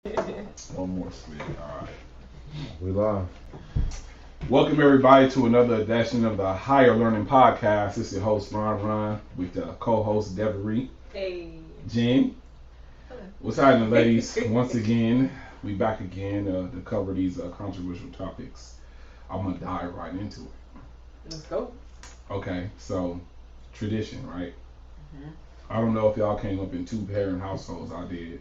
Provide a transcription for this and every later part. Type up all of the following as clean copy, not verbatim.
One more split. All right. We live. Welcome everybody to another edition of the Higher Learning Podcast. This is your host Ron with the co-host Devery. Hey. Jen. Hello. What's happening, ladies? Once again, we back again to cover these controversial topics. I'm gonna dive right into it. Let's go. Okay, so tradition, right? Mm-hmm. I don't know if y'all came up in two-parent households. I did.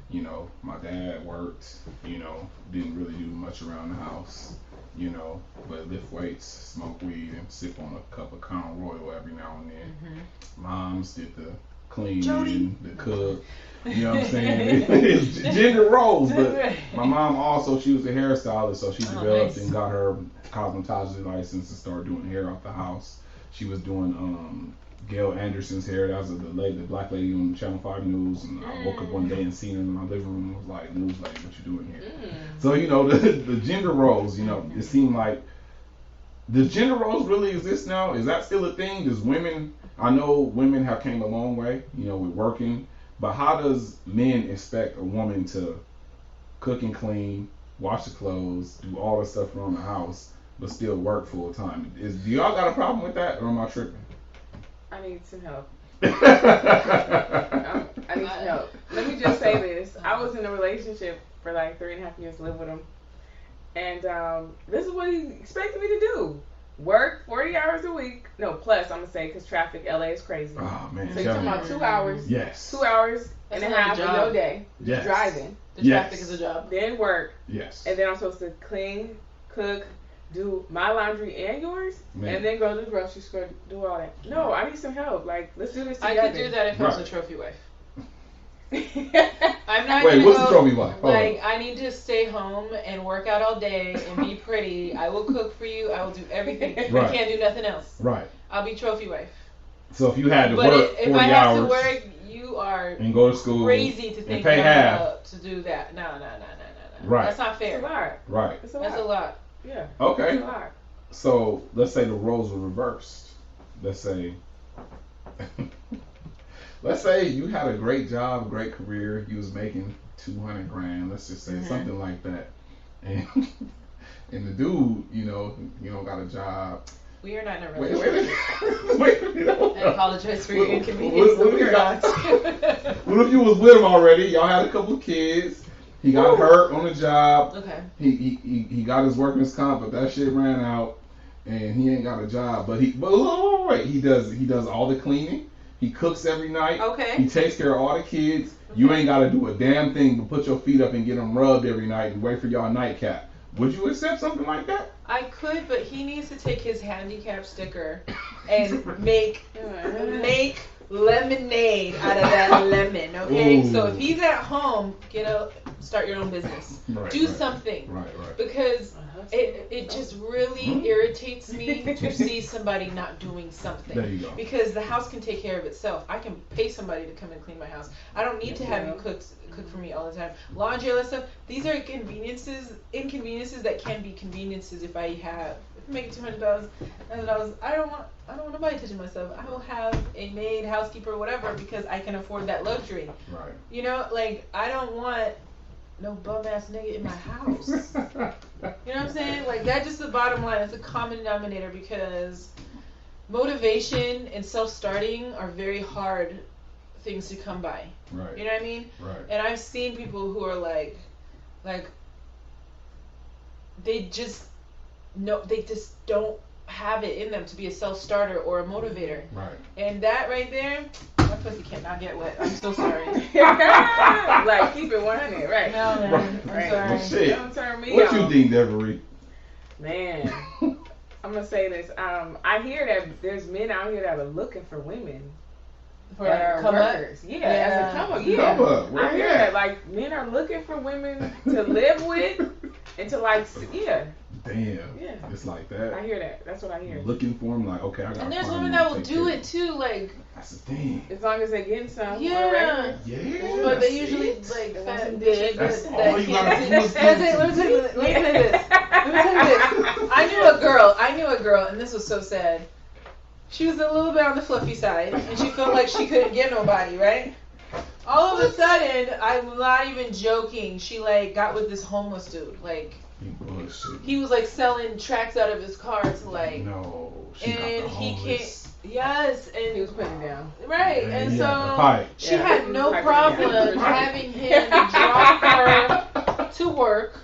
You know, my dad worked, didn't really do much around the house, but lift weights, smoke weed, and sip on a cup of Crown Royal every now and then. Mm-hmm. Moms did the cleaning, Jody. the cook, you know what I'm saying? It's gender roles, but my mom also, she was a hairstylist, so she developed and got her cosmetology license and started doing hair out the house. She was doing Gail Anderson's hair. That was the black lady on Channel 5 News. And I woke up one day and seen her in my living room and was like, news lady, what you doing here? So, the gender roles, it seemed like, does gender roles really exist now? Is that still a thing? Does women, I know women have came a long way, with working, but how does men expect a woman to cook and clean, wash the clothes, do all the stuff around the house, but still work full time? Do y'all got a problem with that, or am I tripping? I need some help. I need some help. Let me just say this. I was in a relationship for like 3.5 years, lived with him. And this is what he expected me to do. Work 40 hours a week. No, plus, I'm going to say, because traffic, LA is crazy. Oh, man. So you're talking about 2 hours. Yes. 2 hours and a half of your day. Yes. Driving. The traffic is a job. Then work. Yes. And then I'm supposed to clean, cook, do my laundry and yours, Man. and then go to the grocery store, do all that. No, I need some help. Like, let's do this together. I could do that if I was a trophy wife. I'm not Wait, gonna what's go, the trophy wife? Like, I need to stay home and work out all day and be pretty. I will cook for you. I will do everything. Right. I can't do nothing else. Right. I'll be trophy wife. So if you had to But work if 40 I have hours to work, you are and go to school crazy to think pay half to do that. No. Right. That's not fair. It's a lot. Right. It's a That's a lot. Yeah. Okay. It's a lot. So let's say the roles were reversed. Let's say you had a great job, great career, you was making 200 grand, let's just say something like that. And the dude, you don't got a job. We are not in a relationship. Wait. I apologize for your inconvenience. What if you was with him already? Y'all had a couple of kids. He got hurt on the job. Okay. He got his workman's comp, but that shit ran out, and he ain't got a job. But he does all the cleaning. He cooks every night. Okay. He takes care of all the kids. Okay. You ain't got to do a damn thing but put your feet up and get them rubbed every night and wait for y'all nightcap. Would you accept something like that? I could, but he needs to take his handicap sticker and make lemonade out of that lemon, okay? Ooh. So if he's at home, start your own business. Do something. Right. Because it just really irritates me to see somebody not doing something. There you go. Because the house can take care of itself. I can pay somebody to come and clean my house. I don't need to have you cook for me all the time. Laundry, all that stuff. These are inconveniences that can be conveniences if I make $200, $100. I don't want nobody touching myself. I will have a maid, housekeeper, whatever, because I can afford that luxury. Right. I don't want no bum ass nigga in my house. You know what I'm saying? Like, that's just the bottom line. It's a common denominator because motivation and self-starting are very hard things to come by. Right. You know what I mean? Right. And I've seen people who are like they just don't have it in them to be a self-starter or a motivator. Right. And that right there, my pussy cannot get wet. I'm so sorry. Like, keep it 100, right? No, man. Right. I'm Right. sorry. Well, shit. Don't turn me What on. you think, Devery? Man, I'm gonna say this. I hear that there's men out here that are looking for women For that are come up? workers. Yeah, as a come up. Yeah, Come up. Where I you hear at? that. Like, men are looking for women to live with and to Damn. Yeah. It's like I that. hear that. That's what I hear. Looking for him, like, okay, I got. And there's women that will do it too, like. That's the thing. As long as they're getting some. Yeah. Yeah. But they that's usually it. like They want fat some bitches dick. That's that all you can't gotta do is sit. Let me tell you this. Let me tell you this. I knew a girl, and this was so sad. She was a little bit on the fluffy side, and she felt like she couldn't get nobody, right? All of a sudden, I'm not even joking. She like got with this homeless dude. Like he was like selling tracks out of his car to like. No, she and got the he homeless. can't. Yes, and He was putting it down. Right, Yeah, and he had the so pipe. she Yeah, had he was no piping problem it down. having him drop her to work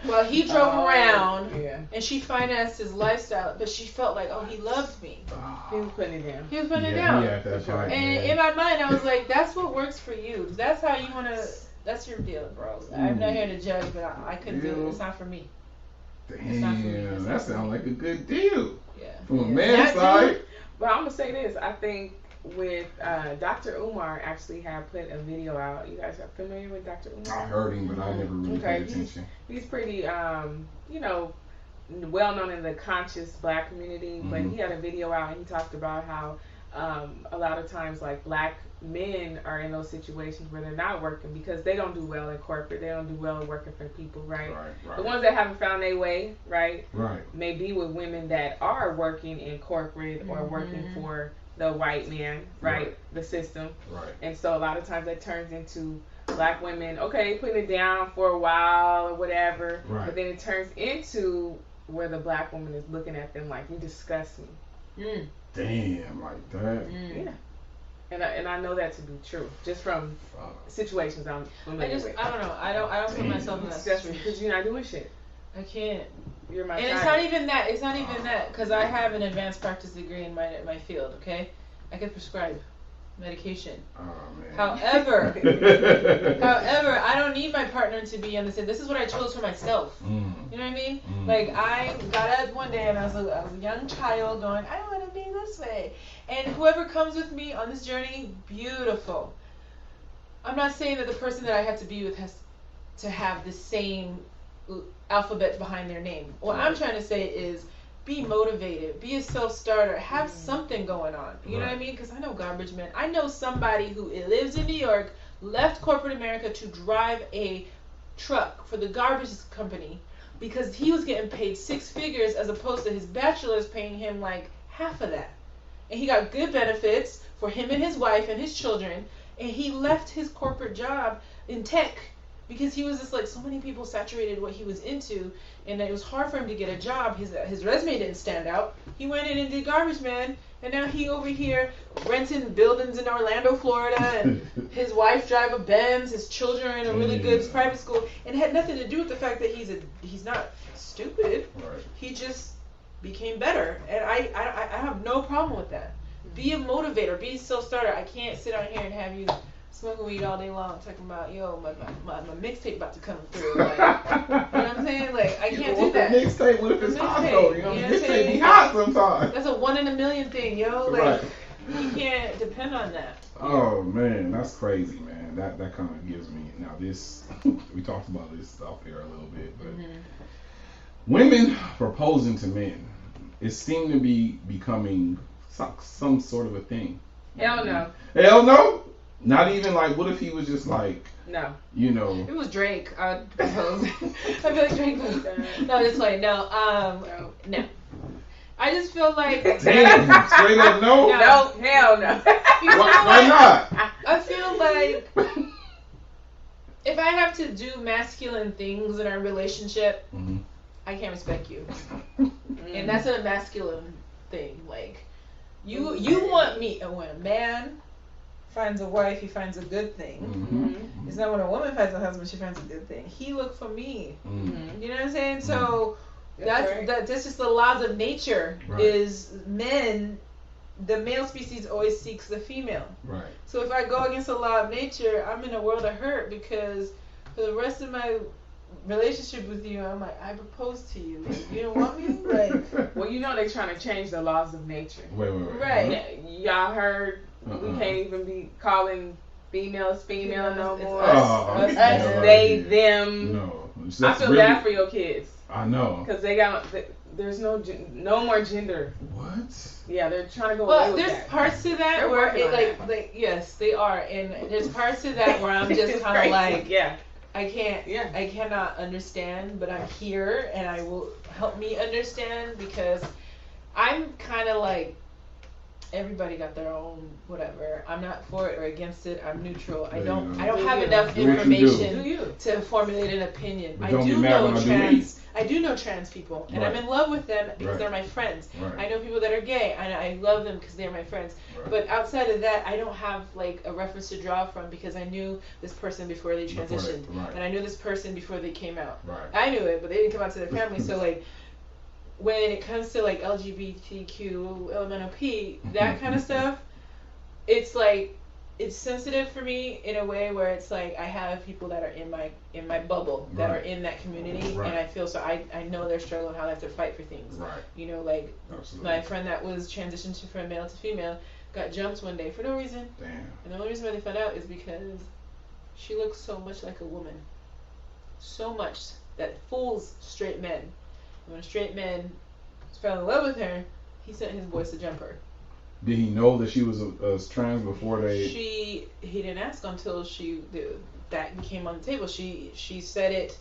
while he drove around, Yeah. and she financed his lifestyle. But she felt like, oh, he loved me. He was putting it down. He was putting it Yeah, down. he had that pipe, And man. in my mind, I was like, that's what works for you. That's how you wanna. That's your deal, bro. I'm not here to judge, but I couldn't do it. It's not for me. Damn, that sounds like a good deal. Yeah. From a Yeah. man's side. But I'm gonna say this. I think with Dr. Umar actually had put a video out. You guys are familiar with Dr. Umar? I heard him, but I never really paid attention. He's pretty, you know, well known in the conscious black community. But he had a video out and he talked about how a lot of times like black men are in those situations where they're not working because they don't do well in corporate. They don't do well working for people, right? Right. The ones that haven't found their way, right? Right. May be with women that are working in corporate or working for the white man, right? The system. Right. And so a lot of times that turns into black women, okay, putting it down for a while or whatever. Right. But then it turns into where the black woman is looking at them like, you disgust me. Damn, like that. Yeah. And I know that to be true, just from situations I'm familiar with. I don't know. I don't put myself in that situation because you're not doing shit. I can't. You're my And child. it's not even that. It's not even that because I have an advanced practice degree in my field. Okay, I can prescribe medication. Oh man. However, I don't need my partner to be on the same. This is what I chose for myself. You know what I mean? Like I got up one day and I was a young child going, I want to be this way. And whoever comes with me on this journey, beautiful. I'm not saying that the person that I have to be with has to have the same alphabet behind their name. What I'm trying to say is be motivated, be a self-starter, have something going on. You know what I mean? Because I know garbage men. I know somebody who lives in New York, left corporate America to drive a truck for the garbage company because he was getting paid 6 figures as opposed to his bachelor's paying him like half of that. And he got good benefits for him and his wife and his children. And he left his corporate job in tech because he was just like, so many people saturated what he was into, and it was hard for him to get a job. His resume didn't stand out. He went in and did garbage man, and now he over here renting buildings in Orlando, Florida, and his wife drive a Benz, his children are in a really good private school, and it had nothing to do with the fact that he's not stupid. Right. He just became better, and I have no problem with that. Be a motivator, be a self-starter. I can't sit on here and have you smoking weed all day long talking about, yo, my mixtape about to come through. Like, you know what I'm saying? Like, I can't do that. Mixtape, what if it's hot though? You know, You know what I'm mixtape saying? be hot sometimes. That's a 1 in a million thing, yo. Like, Right. you can't depend on that. Oh man, that's crazy, man. That kind of gives me now this. We talked about this stuff here a little bit, but women proposing to men, it seemed to be becoming some sort of a thing. Hell no. Hell no. Not even like, what if he was just like, no, you know? If it was Drake, I'd propose. I feel like Drake was. No, just like no. No. I just feel like. Damn, straight up no. No, hell no. Why not? I feel like if I have to do masculine things in our relationship, I can't respect you, and that's a masculine thing. Like you want me, and when a man finds a wife, he finds a good thing. It's not when a woman finds a husband, she finds a good thing. He looked for me. You know what I'm saying? So that's just the laws of nature. Right. Is men, the male species always seeks the female. Right. So if I go against the law of nature, I'm in a world of hurt because for the rest of my relationship with you, I'm like, I proposed to you. Like, you don't want me? Like, well, you know they're trying to change the laws of nature. Wait. Right. Y'all heard we can't even be calling females female no more. Us, they, them. No. I feel bad for your kids. I know. Because they got, there's no more gender. What? Yeah, they're trying to go away with there's that. parts to that They're where working on it that. like yes, they are, and there's parts to that where I'm just kind of like, yeah. I cannot understand, but I'm here, and I will help me understand because I'm kind of like, everybody got their own whatever. I'm not for it or against it. I'm neutral. I There don't you I go. don't have Do enough you. Do what you do. information Do you? to formulate an opinion. But I don't do get mad when know I do me. trans. I do know trans people, and I'm Right. in love with them because Right. they're my friends. Right. I know people that are gay, and I love them because they're my friends. Right. But outside of that, I don't have like a reference to draw from because I knew this person before they Before they- transitioned, right. and I knew this person before they came out. Right. I knew it, but they didn't come out to their family. So like, when it comes to like LGBTQ, LMNOP, that kind of stuff, it's like it's sensitive for me in a way where it's like I have people that are in my bubble that Right. are in that community, Right. and I feel so I know their struggle and how they have to fight for things. Right. You know, like Absolutely. my friend that was transitioned from male to female got jumped one day for no reason, Damn. and the only reason why they found out is because she looks so much like a woman, so much that fools straight men. And when straight men fell in love with her, he sent his boys to jump her. Did he know that she was a trans before they? He didn't ask until that came on the table. She said it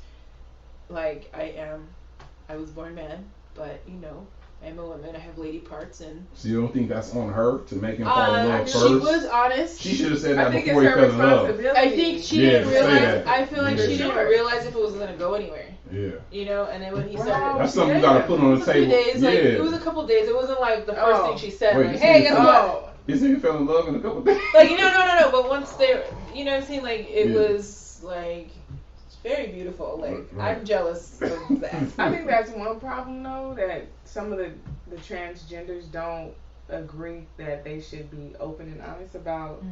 like I was born man, but you know I'm a woman. I have lady parts, and So you don't think that's on her to make him fall in love first? she was honest. She should have said I that think before it's he her fell in love. responsibility. I think she Yeah, didn't say realize. that. I feel like Yeah. she didn't realize if it was gonna go anywhere. Yeah. You know, and then when he Wow. started, That's something you gotta put on it the was a few table. days. Like Yeah. it was a couple days. It wasn't like the first thing she said. Wait, like, you hey, said guess it- what? His nigga fell in love in a couple days. Like no. But once they, you know what I'm saying? Like it Yeah. was like it's very beautiful. Like Right. I'm jealous of that. I think that's one problem though, that some of the transgenders don't agree that they should be open and honest about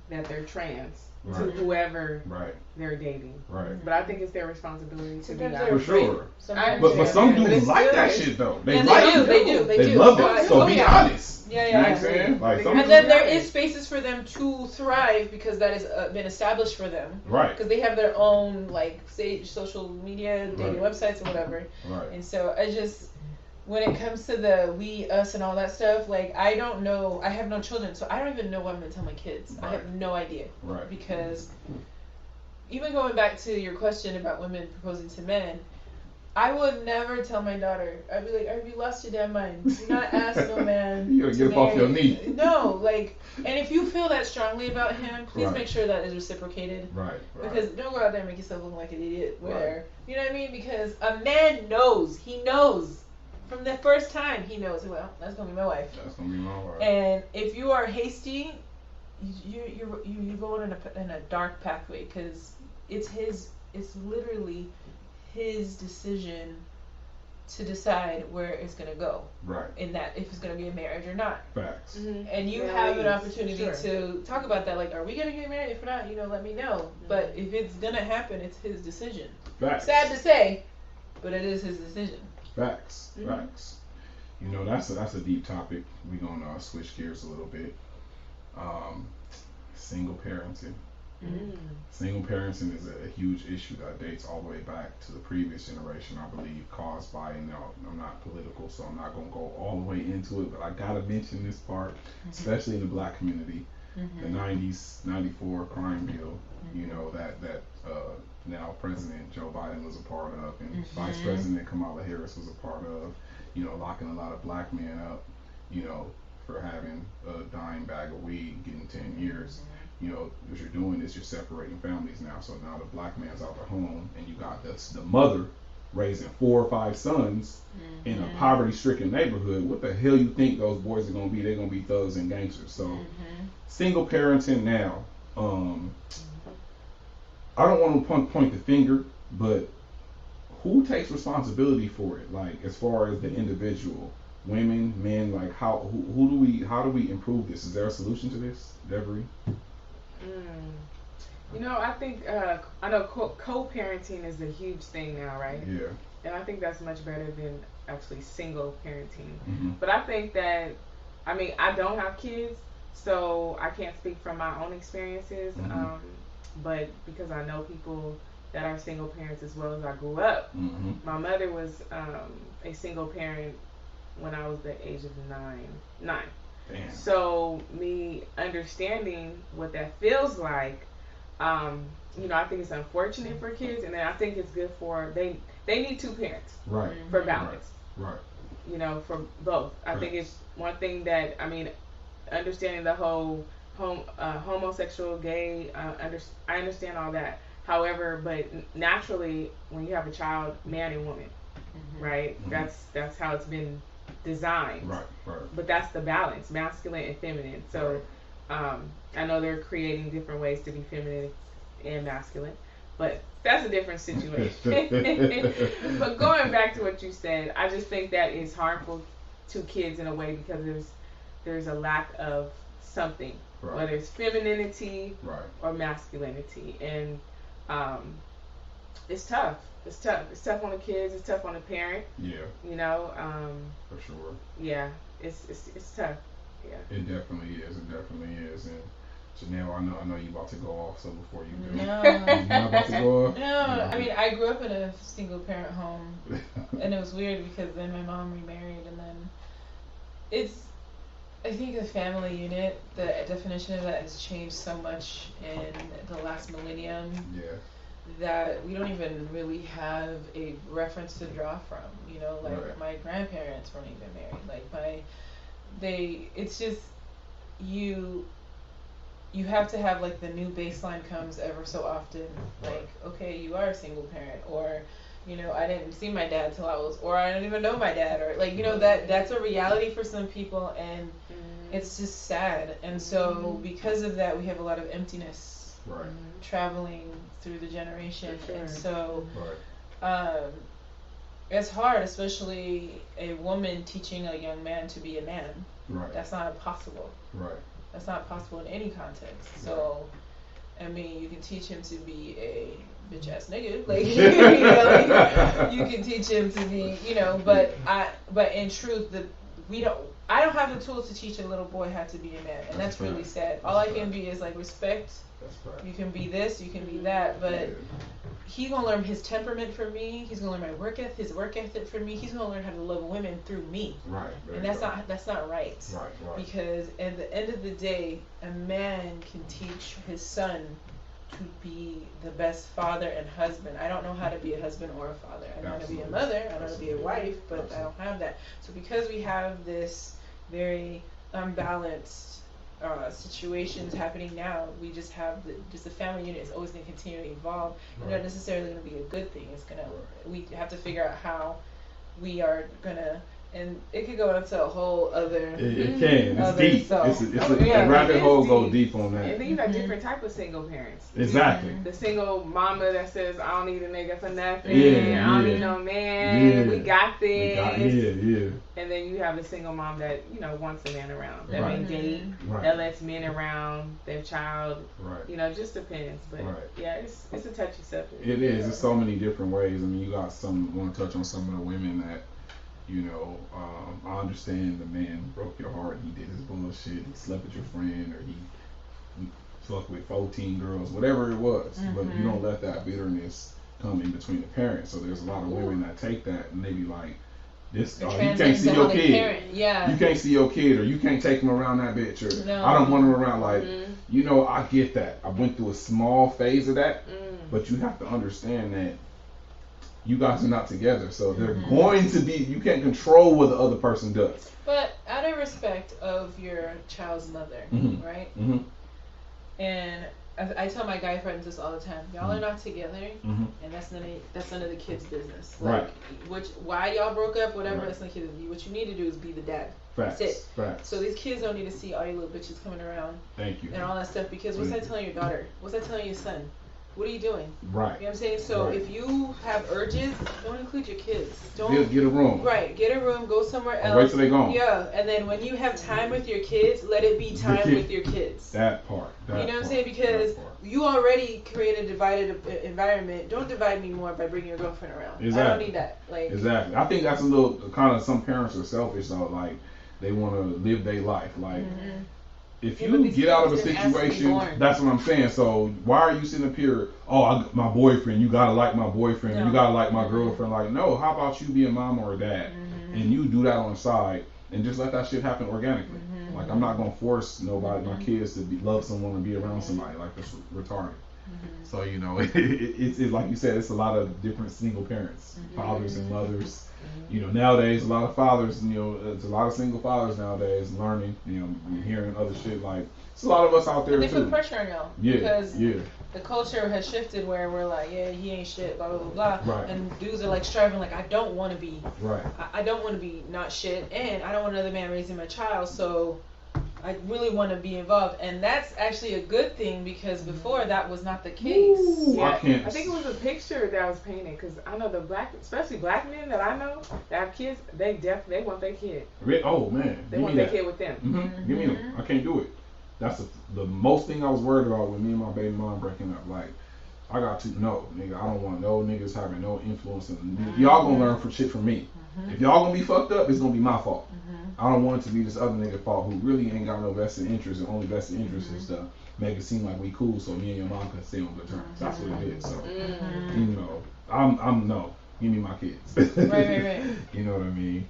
that they're trans to Right. whoever Right. they're dating. Right. But I think it's their responsibility to be Sometimes honest. they're For sure. Sometimes But they're- some But dudes it's like good. that shit though. They Yeah, like they do. it. They do. They do. love So it. So oh, be yeah. honest. Yeah, You know what I'm yeah. saying? Like some And then dudes- there is spaces for them to thrive because that has been established for them. Right. Because they have their own like say social media, dating Right. websites or whatever. Right. And so I just, when it comes to the we, us, and all that stuff, like I don't know. I have no children, so I don't even know what I'm gonna tell my kids. I have no idea. Right. Because even going back to your question about women proposing to men, I would never tell my daughter. I'd be like, "Have you lost your damn mind? Do not ask no man." You gotta to get up off your marry." knee. No, like, and if you feel that strongly about him, please Right. make sure that is reciprocated. Right. Right. Because don't go out there and make yourself look like an idiot. Where you know what I mean? Because a man knows. He knows from the first time. He knows. Well, that's gonna be my wife. That's gonna be my wife. And if you are hasty, you go in a dark pathway because it's literally his decision to decide where it's gonna go. Right. In that if it's gonna be a marriage or not. Facts. And you Yeah, have an yes, opportunity sure. to talk about that. Like, are we gonna get married? If not, let me know. But if it's gonna happen, it's his decision. Facts. Sad to say, but it is his decision. Facts. Facts. You know, that's a deep topic. We're gonna switch gears a little bit. Single parenting. Single parenting is a huge issue that dates all the way back to the previous generation, I believe, caused by, I'm not political, so I'm not going to go all the way into it, but I got to mention this part, especially in the black community, the 90s, 94 crime bill, that now President Joe Biden was a part of, and Vice President Kamala Harris was a part of, locking a lot of black men up, for having a dime bag of weed, getting 10 years. What you're doing is you're separating families now. So now the black man's out the home, and you got the mother raising 4 or 5 sons in a poverty-stricken neighborhood. What the hell you think those boys are gonna be? They're gonna be thugs and gangsters. So single parenting now. I don't want to point the finger, but who takes responsibility for it? Like as far as the individual, women, men. Like how do we improve this? Is there a solution to this, Devery? I think I know co-parenting is a huge thing now, right? Yeah. And I think that's much better than actually single parenting. Mm-hmm. But I think that, I don't have kids, so I can't speak from my own experiences. Mm-hmm. But because I know people that are single parents as well as I grew up. Mm-hmm. My mother was a single parent when I was the age of 9. Damn. So me understanding what that feels like, I think it's unfortunate for kids, and then I think it's good for they need 2 parents, Right. for balance. Right. For both. I think it's one thing that understanding the whole homosexual, gay. I understand all that. However, but naturally, when you have a child, man and woman, right? That's how it's been designed. Right. But that's the balance, masculine and feminine. So, I know they're creating different ways to be feminine and masculine, but that's a different situation. But going back to what you said, I just think that is harmful to kids in a way because there's a lack of something, whether it's femininity or masculinity, and it's tough. It's tough. It's tough on the kids. It's tough on the parent. Yeah. You know. For sure. Yeah. It's tough. Yeah. It definitely is. It definitely is. And Janelle, I know you about to go off. So before you do, no, you're not about to go off. No. I mean, I grew up in a single parent home, and it was weird because then my mom remarried, and then I think the family unit, the definition of that has changed so much in the last millennium. Yeah. That we don't even really have a reference to draw from, you know, like my grandparents weren't even married, like it's just, you have to have like the new baseline comes ever so often, like, okay, you are a single parent, or, you know, I didn't see my dad till or I don't even know my dad, or like, you know, that's a reality for some people, and it's just sad, and so because of that we have a lot of emptiness traveling through the generation, and so it's hard, especially a woman teaching a young man to be a man. That's not possible. That's not possible in any context. So I mean, you can teach him to be a bitch ass nigga, like you know, you can teach him to be, you know, but in truth, I don't have the tools to teach a little boy how to be a man, and that's really sad. All I can be is like respect. You can be this, you can be that, but he's gonna learn his temperament from me. He's gonna learn his work ethic from me. He's gonna learn how to love women through me. And that's not right. Because at the end of the day, a man can teach his son to be the best father and husband. I don't know how to be a husband or a father. I know how to be a mother. I know how to be a wife, but I don't have that. So because we have this very unbalanced situations happening now, we just have the family unit is always going to continue to evolve, and not necessarily going to be a good thing. It's gonna we have to figure out how we are gonna, and it could go into a whole other. It can. It's deep. A rabbit hole go deep on that. And then you got different type of single parents. Exactly. The single mama that says, "I don't need a nigga for nothing. I don't need no man. We got this." And then you have the single mom that, you know, wants a man around, that may date, that lets men around their child. You know, just depends. But yeah, it's a touchy subject. It is. There's so many different ways. I mean, you got want to touch on some of the women that, you know, I understand the man broke your heart. He did his bullshit. He slept with your friend, or he fucked with 14 girls, whatever it was. But you don't let that bitterness come in between the parents. So there's a lot of women that take that and they be like, this, you can't see your kid. You can't see your kid, or you can't take him around that bitch, or I don't want him around. Like, you know, I get that. I went through a small phase of that, but you have to understand that you guys are not together, so they're going to be. You can't control what the other person does. But out of respect of your child's mother, right? And I tell my guy friends this all the time. Y'all are not together, and that's none of the kids' business. Like, why y'all broke up, whatever. That's none of the kids' business. What you need to do is be the dad. Facts. That's it. Facts. So these kids don't need to see all you little bitches coming around. Thank you. And all that stuff, because what's that telling your daughter? What's that telling your son? What are you doing? Right. You know what I'm saying? So if you have urges, don't include your kids. Don't get a room. Right. Get a room. Go somewhere else. Wait till they gone. Yeah. And then when you have time with your kids, let it be time with your kids. That part. You know what I'm saying? Because you already create a divided environment. Don't divide me more by bringing your girlfriend around. Exactly. I don't need that. Like. Exactly. I think that's a little kind of, some parents are selfish though. Like, they want to live their life. Like. If you get out of a situation, that's what I'm saying. So why are you sitting up here? Oh, my boyfriend. You gotta like my boyfriend. No. You gotta like my girlfriend. Like, no. How about you be a mom or a dad, and you do that on the side, and just let that shit happen organically. Like, I'm not gonna force nobody, my kids, to love someone and be around somebody. Like, that's retarded. So you know, it's like you said, it's a lot of different single parents, fathers and mothers. You know, nowadays a lot of fathers, you know, it's a lot of single fathers nowadays learning. You know, hearing other shit like it's a lot of us out there they too. put pressure on y'all because the culture has shifted where we're like, yeah, he ain't shit, blah blah blah, blah. Right. And dudes are like striving, like I don't want to be, right. I don't want to be not shit, and I don't want another man raising my child, so I really want to be involved, and that's actually a good thing because before that was not the case. Ooh, I think it was a picture that was painted because I know especially black men that I know that have kids, they want their kid. Oh man, they want their kid with them. Give me them. I can't do it. That's the most thing I was worried about with me and my baby mom breaking up. Like, I got to no nigga. I don't want no niggas having no influence in y'all gonna learn from shit from me. If y'all gonna be fucked up, it's gonna be my fault. I don't want it to be this other nigga fault who really ain't got no vested interest and only vested interest is to make it seem like we cool so me and your mom can stay on good terms. That's what it is. So you know, I'm no. Give me my kids. Right. You know what I mean?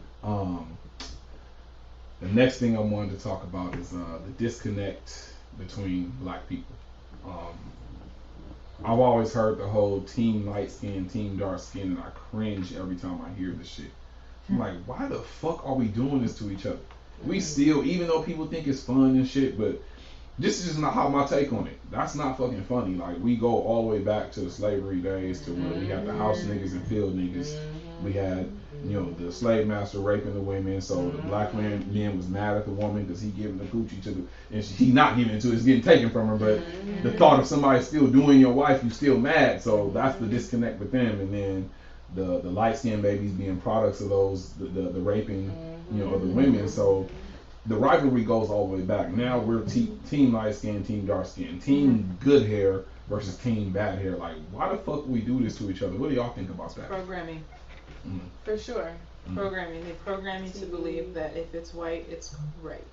The next thing I wanted to talk about is the disconnect between black people. I've always heard the whole team light skin, team dark skin, and I cringe every time I hear this shit. I'm like, why the fuck are we doing this to each other? We still, even though people think it's fun and shit, but this is just not how my take on it. That's not fucking funny. Like, we go all the way back to the slavery days to when we had the house niggas and field niggas. We had, you know, the slave master raping the women, so the black man was mad at the woman because he giving the coochie to the, and he not giving it to her, it's getting taken from her, but the thought of somebody still doing your wife, you still mad, so that's the disconnect with them, and then the light-skinned babies being products of those, the raping, you know, of the women, so the rivalry goes all the way back. Now we're team light-skin, team dark-skin, team good hair versus team bad hair. Like, why the fuck we do this to each other? What do y'all think about that? Programming. For sure. Programming. They program you to believe that if it's white, it's right.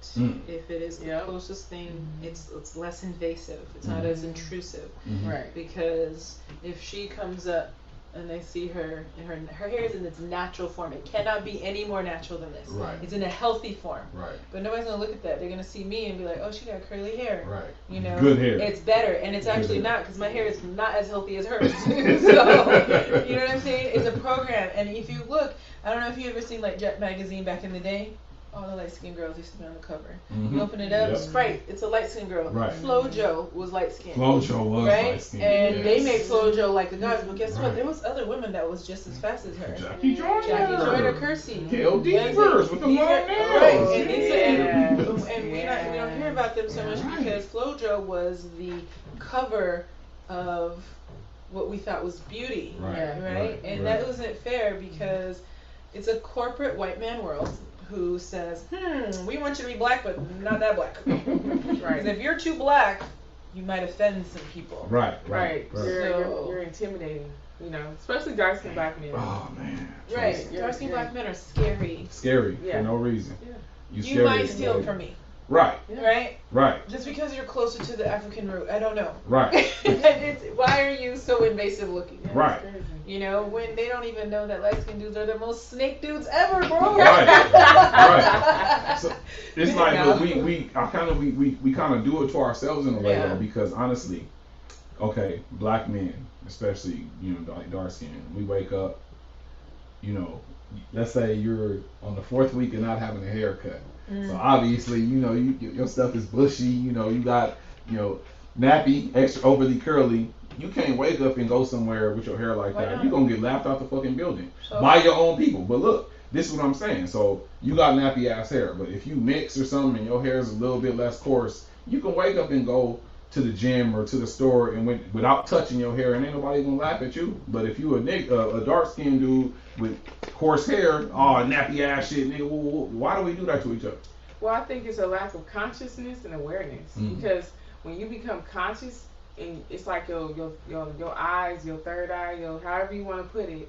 If it is the closest thing, it's less invasive. It's not as intrusive. Right. Because if she comes up and they see her, and her hair is in its natural form. It cannot be any more natural than this. Right. It's in a healthy form. Right. But nobody's gonna look at that. They're gonna see me and be like, oh, she got curly hair. Right. You know, good hair. It's better, and it's actually not, because my hair is not as healthy as hers. So, you know what I'm saying? It's a program, and if you look, I don't know if you ever seen like Jet magazine back in the day. All the light skinned girls used to be on the cover. You open it up, Sprite, it's a light skinned girl. Right. FloJo was light skinned. FloJo was light skinned. And they made FloJo like the gods, but guess what? There was other women that was just as fast as her. Jackie Joyner Kersey. KOD Divers with the long nails. Right. And we don't hear about them so much because FloJo was the cover of what we thought was beauty. Right? And that wasn't fair because it's a corporate white man world who says, we want you to be black, but not that black. Because if you're too black, you might offend some people. Right. You're intimidating, you know, especially dark-skinned black men. Oh, man. Right. Dark-skinned black men are scary. Scary, for no reason. Yeah. You might steal from me. Right. Right. Just because you're closer to the African root, I don't know. Right. Why are you so invasive looking? Right. You know, when they don't even know that light-skinned dudes are the most snake dudes ever, bro. Right. So it's like we kind of do it to ourselves in a way though, because honestly, okay, black men, especially, you know, like dark skin, we wake up, you know, let's say you're on the 4th week and not having a haircut. So obviously, you know, your stuff is bushy, you know, you got, you know, nappy, extra overly curly. You can't wake up and go somewhere with your hair like that. You're going to get laughed out the fucking building by your own people. But look, this is what I'm saying. So you got nappy ass hair, but if you mix or something and your hair is a little bit less coarse, you can wake up and go to the gym or to the store and without touching your hair, and ain't nobody gonna laugh at you. But if you a dark skinned dude with coarse hair, nappy ass shit, nigga, why do we do that to each other? Well, I think it's a lack of consciousness and awareness, because when you become conscious, and it's like your eyes, your third eye, however you want to put it,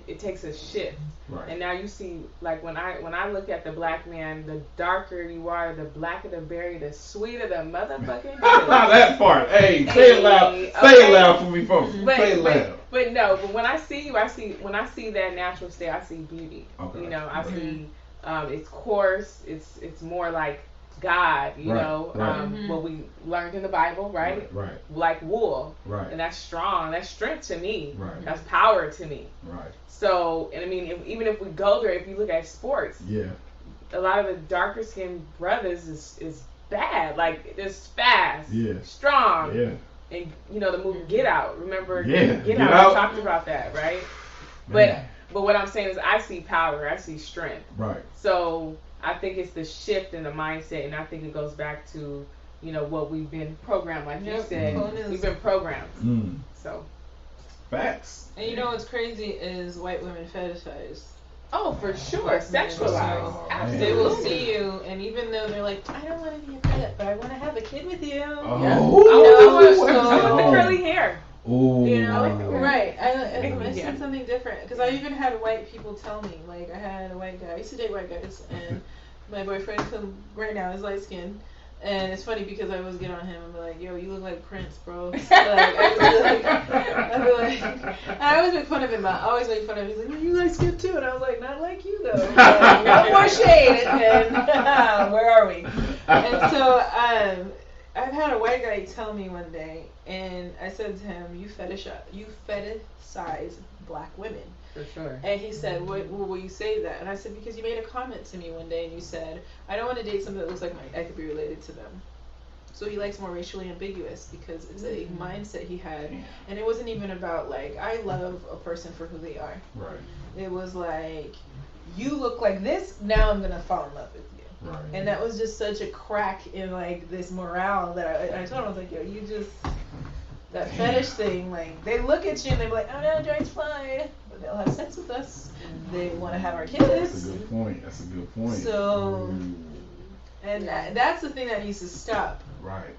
it takes a shift. Right. And now you see, like when I look at the black man, the darker you are, the blacker the berry, the sweeter the motherfucking. That part, hey, say it loud, say it loud for me, folks. Say it loud. But when I see you, when I see that natural state, I see beauty. Okay. You know, I see it's coarse, it's more like God, you Right, know, right. what we learned in the Bible, right? Right. Like wool. Right. And that's strong. That's strength to me. Right. That's power to me. Right. So, and I mean, even if we go there, if you look at sports, Yeah. a lot of the darker skinned brothers is bad. Like, it's fast. Yeah. Strong. Yeah. And, you know, the movie Get Out. Remember Yeah. Get Out? I talked about that, right? Man. But what I'm saying is I see power. I see strength. Right. So I think it's the shift in the mindset, and I think it goes back to, you know, what we've been programmed, like you said. We've been programmed. So. Facts. And you know what's crazy is white women fetishize. Oh, for sure. Sexualized. Absolutely. They will see you, and even though they're like, I don't want to be a pet, but I want to have a kid with you. Oh. Yeah. I want the curly hair. Ooh. You know, I like the right? I Yeah. seen something different because I even had white people tell me, like, I had a white guy. I used to date white guys, and my boyfriend, who right now is light skinned, and it's funny because I always get on him and be like, yo, you look like Prince, bro. Like, I be like, I always make fun of him. I always make fun of him. He's like, well, you light skinned too, and I was like, not like you though. Like, no more shade, and where are we? And so I've had a white guy tell me one day, and I said to him, you fetishize black women. For sure. And he said, what will you say that? And I said, because you made a comment to me one day, and you said, I don't want to date somebody that looks like I could be related to them. So he likes more racially ambiguous because it's a mindset he had. And it wasn't even about, like, I love a person for who they are. Right. It was like, you look like this, now I'm going to fall in love with you. Right. And that was just such a crack in, like, this morale that I told him, I was like, yo, you just, that fetish thing, like, they look at you and they're like, oh no, Joy's fine. But they'll have sex with us. They want to have our kids. That's a good point. That's a good point. So, and that's the thing that needs to stop. Right.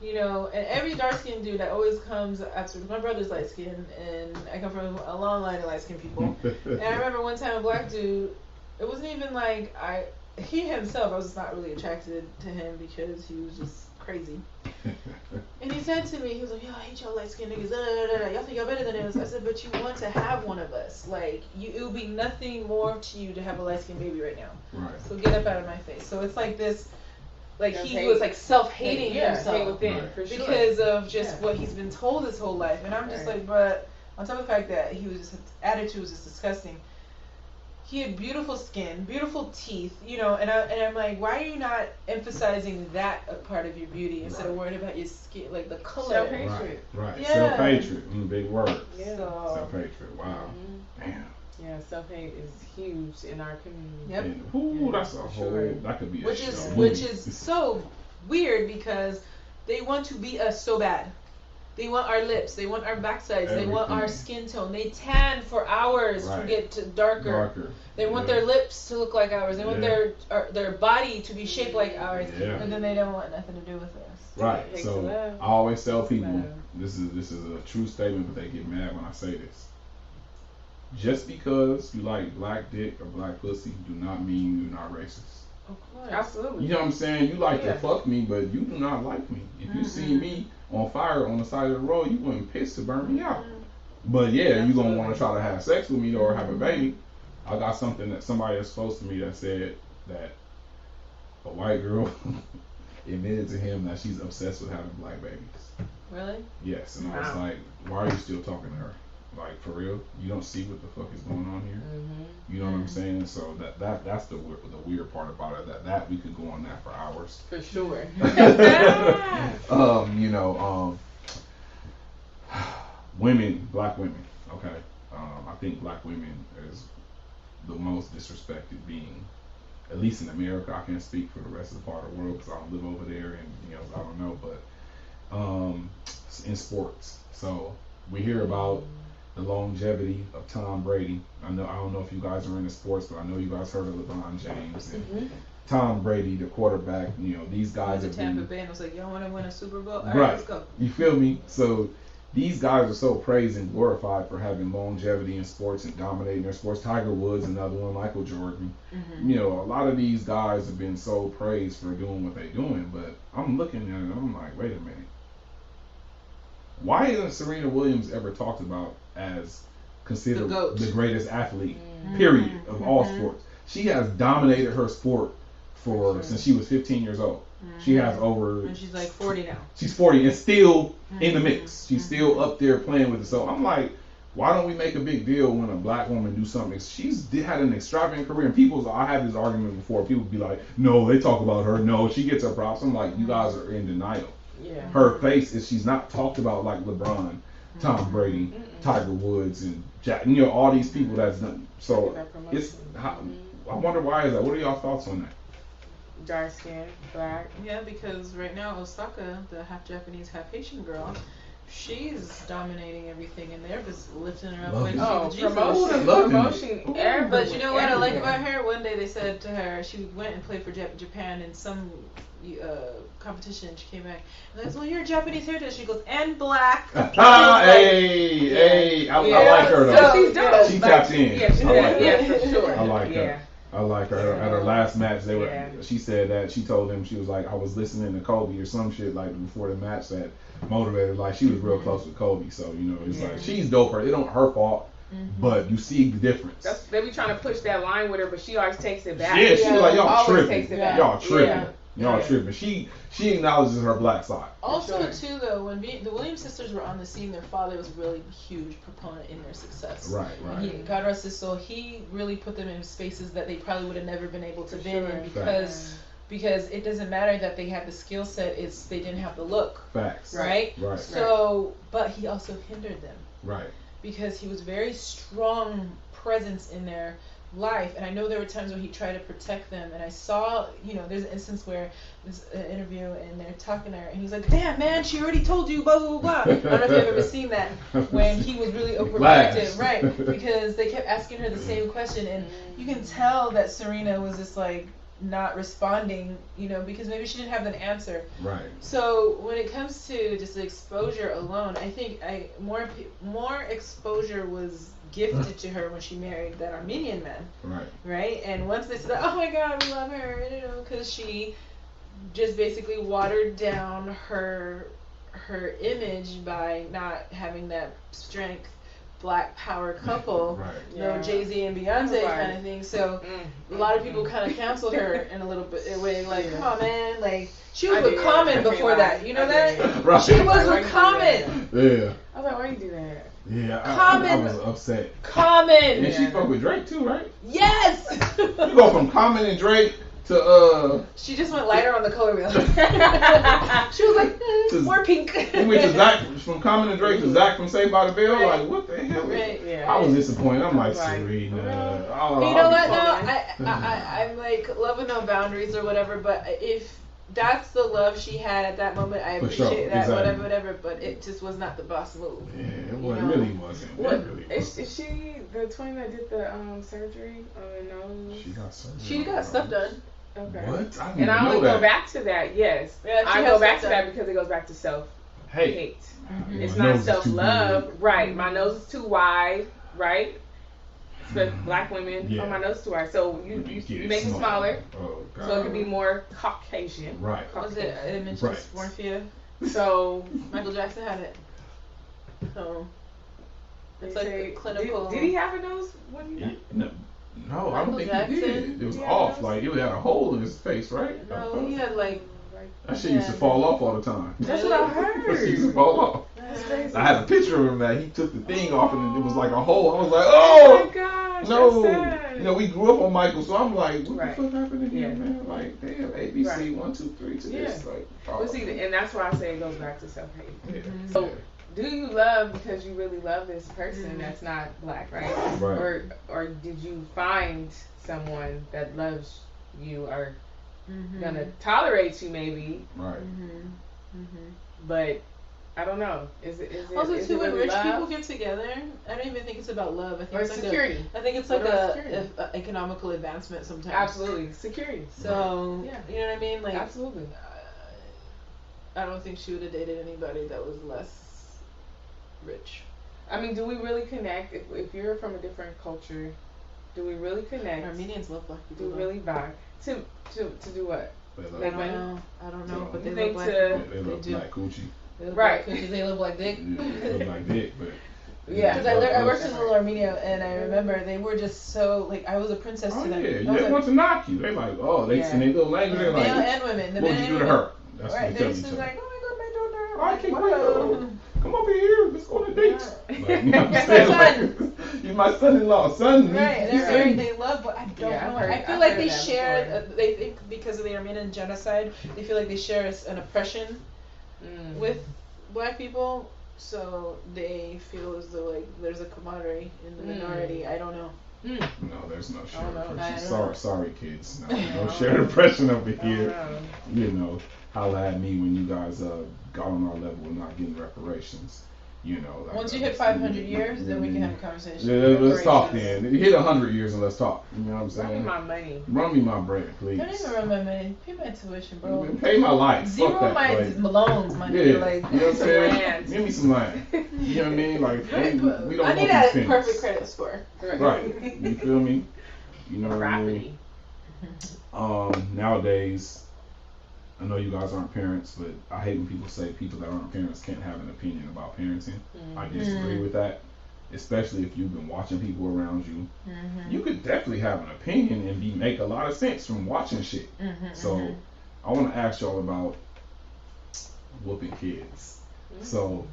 You know, and every dark-skinned dude that always comes after, my brother's light-skinned, and I come from a long line of light-skinned people. And I remember one time a black dude, it wasn't even like he himself, I was just not really attracted to him because he was just crazy. And he said to me, he was like, yo, I hate y'all light-skinned niggas, y'all think y'all better than us. I said, but you want to have one of us. Like, it would be nothing more to you to have a light-skinned baby right now. Right. So get up out of my face. So it's like this, like, he hate. was like self-hating himself. Hate within, Right. for sure. Because of just what he's been told his whole life. And I'm just like, but on top of the fact that he was just, his attitude was just disgusting. He had beautiful skin, beautiful teeth, you know, and I'm like, why are you not emphasizing that part of your beauty instead of worrying about your skin, like the color? Self-hatred. Right. Yeah. Self-hatred. Big word. Yeah. So, Self-hatred. Wow. Damn. Yeah, self-hate is huge in our community. Yep. And, ooh, that's a whole. Sure. That could be a which show. is so weird because they want to be us so bad. They want our lips. They want our backsides. They want our skin tone. They tan for hours to get to darker. They want their lips to look like ours. They want their body to be shaped like ours. Yeah. And then they don't want nothing to do with us. Right. Takes So love. I always tell people Love. this is a true statement, but they get mad when I say this. Just because you like black dick or black pussy do not mean you're not racist. Of course. Absolutely. You know what I'm saying? You like to fuck me, but you do not like me. If you see me on fire on the side of the road, you wouldn't piss to burn me out. But yeah, you gonna want to try to have sex with me or have a baby. I got something that somebody that's close to me that said that a white girl admitted to him that she's obsessed with having black babies. Really? Yes, and I was like, why are you still talking to her? Like, for real? You don't see what the fuck is going on here? You know what I'm saying? So that's the weird part about it. That we could go on that for hours. For sure. Women, black women. Okay, I think black women is the most disrespected being, at least in America. I can't speak for the rest of the part of the world because I don't live over there, and I don't know. But in sports, so we hear about the longevity of Tom Brady. I don't know if you guys are into sports, but I know you guys heard of LeBron James and Tom Brady, the quarterback. These guys have been. Tampa Bay and was like, y'all want to win a Super Bowl? All right, let's go. You feel me? So these guys are so praised and glorified for having longevity in sports and dominating their sports. Tiger Woods, another one, Michael Jordan. A lot of these guys have been so praised for doing what they're doing, but I'm looking at it and I'm like, wait a minute. Why isn't Serena Williams ever talked about as considered the greatest athlete, period, of all sports? She has dominated her sport since she was 15 years old. She has over. And she's like 40 now. She's 40 and still in the mix. She's still up there playing with it. So I'm like, why don't we make a big deal when a black woman do something? She's had an extravagant career, and I had this argument before. People be like, no, they talk about her. No, she gets her props. I'm like, you guys are in denial. Yeah. Her face is she's not talked about like LeBron, Tom Brady, Tiger Woods, and Jack. All these people that's done. So it's. I wonder why is that. What are y'all thoughts on that? Dark skin, black. Yeah, because right now Osaka, the half Japanese, half Haitian girl, she's dominating everything, and they're just lifting her up like promotion. But you know what I like about her? One day they said to her, she went and played for Japan in some competition. She came back and they said, well, you're a Japanese heritage. She goes, and black. I like her though. So she's dope. She tapped in. Yeah, for sure. I like her. I like her. At her last match, she said that she told him, she was like, I was listening to Kobe or some shit like before the match that motivated. Like she was real close with Kobe, so it's like she's dope. It don't her fault, but you see the difference. They be trying to push that line with her, but she always takes it back. Yeah, she's like y'all always tripping. Takes it back. Y'all tripping. Y'all tripping. She acknowledges her black side. Also, too, though, when the Williams sisters were on the scene, their father was really a huge proponent in their success. Right. God rest his soul, he really put them in spaces that they probably would have never been able to be in because it doesn't matter that they had the skill set; they didn't have the look. Facts. Right. So, but he also hindered them. Right. Because he was very strong presence in their life, and I know there were times when he tried to protect them, and I saw, there's an instance where there's an interview and they're talking to her and he's like, damn man, she already told you blah blah blah. I don't know if you've ever seen that, when he was really overprotective, right? Because they kept asking her the same question, and you can tell that Serena was just like not responding, because maybe she didn't have an answer. Right. So when it comes to just the exposure alone, I think more exposure was gifted to her when she married that Armenian man. Right. And once they said, oh my God, we love her, because she just basically watered down her image by not having that strength black power couple, Jay-Z and Beyonce kind of thing. So a lot of people kind of canceled her in a little bit way, like, come on man, like she was with Common before that, that? Right. She was with Common. Yeah. I was like, why you do that? Yeah, I was upset. Common. And she fucked with Drake too, right? Yes. You go from Common and Drake to She just went lighter on the color wheel. She was like, more pink. You went to Zach from Common and Drake to Zach from Saved by the Bell. Like, what the hell? I was disappointed. I'm like, Serena. Oh, you know what? No, I'm like loving no boundaries or whatever. But if that's the love she had at that moment, I appreciate that. Exactly. Whatever. But it just was not the boss move. Yeah, it really wasn't. Is she the twin that did the surgery on the nose? She got surgery. She got stuff done. Okay. What? I and I only go back to that. Yes. Yeah, I go back to that because it goes back to self-hate. It's not self-love. Right. My nose is too wide. Right. Black women. Oh, my nose is too wide. So you make it smaller. Oh, God. So it can be more Caucasian. Right. Was it image dysmorphia? So Michael Jackson had it. So it's like a clinical. Did he have a nose? No, I don't think he did. It was off. Like, he had a hole in his face, right? No, he had like. That shit used to fall off all the time. That's what I heard. That shit used to fall off. That's crazy. I had a picture of him that he took the thing off and it was like a hole. I was like, oh my gosh, no. That's sad. We grew up on Michael, so I'm like, what the fuck happened to him, man? Like, damn, ABC 1, 2, 3 to this. Like, but see, and that's why I say it goes back to self-hate. So, do you love because you really love this person that's not black, right? Or did you find someone that loves you or gonna tolerate you maybe? Right. But I don't know. Is it also is too, it when really rich love? people get together, I don't even think it's about love. I think it's security. I think it's like a economical advancement sometimes. Absolutely, security. So you know what I mean? Like, absolutely. I don't think she would have dated anybody that was less rich. I mean, do we really connect? If you're from a different culture, do we really connect? Armenians love black people. Do we really vibe to do what? I don't know, but they love black people. They love black coochie. Right. Because they look like dick. Yeah, they look like dick, but Yeah. Because I worked in Little Armenia, and I remember they were just so, like, I was a princess to them. Yeah, they want to knock you. They're like, oh, they in their little language, they're like, male and women. What would you do to her? That's what they tell each other. other. Like, oh my God, I can't wait. Come over here. Let's go on a date. Yeah. Like, you know what I'm saying? Like, you're my son-in-law. Son. Right. They love, but I don't know. I feel like they share. They think because of the Armenian genocide, they feel like they share an oppression with Black people. So they feel as though like there's a camaraderie in the minority. I don't know. No, there's no shared oppression. No. Sorry, kids. No shared oppression over here. You know, holla at me when you guys got on our level and not getting reparations. You know. Like, once you hit 500 years, then we can have a conversation. Yeah, let's talk then. You hit 100 years and let's talk. You know what I'm saying? Run me my money. Run me my bread, please. Don't even run my money. Pay my tuition, bro. Pay my life. Zero Fuck that, my like, loans, money. Yeah, Like, you know what I'm saying? Land. Give me some land. You know what I mean? Like, we don't I need want a these perfect things. credit score. Right. You feel me? You know what I mean? Nowadays, I know you guys aren't parents, but I hate when people say people that aren't parents can't have an opinion about parenting. I disagree with that, especially if you've been watching people around you. You could definitely have an opinion and make a lot of sense from watching shit. So I want to ask y'all about whooping kids. So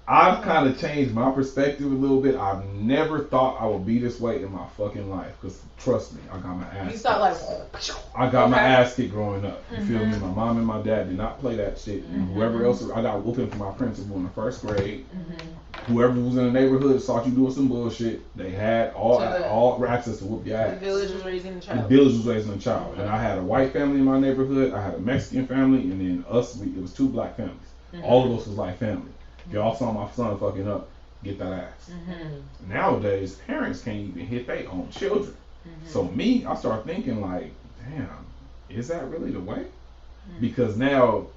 I've kind of changed my perspective a little bit. I've never thought I would be this way in my fucking life. Because trust me, I got my ass You thought like, I got my ass kicked growing up. You feel me? My mom and my dad did not play that shit. And whoever else, I got whooping from my principal in the first grade. Whoever was in the neighborhood thought you doing some bullshit. They had all access to whoop your ass. The village was raising a child. The village was raising a child. And I had a white family in my neighborhood. I had a Mexican family. And then it was 2 black families. All of us was like family. If y'all saw my son fucking up, get that ass. Nowadays, parents can't even hit their own children. So me, I start thinking like, damn, is that really the way? Because now,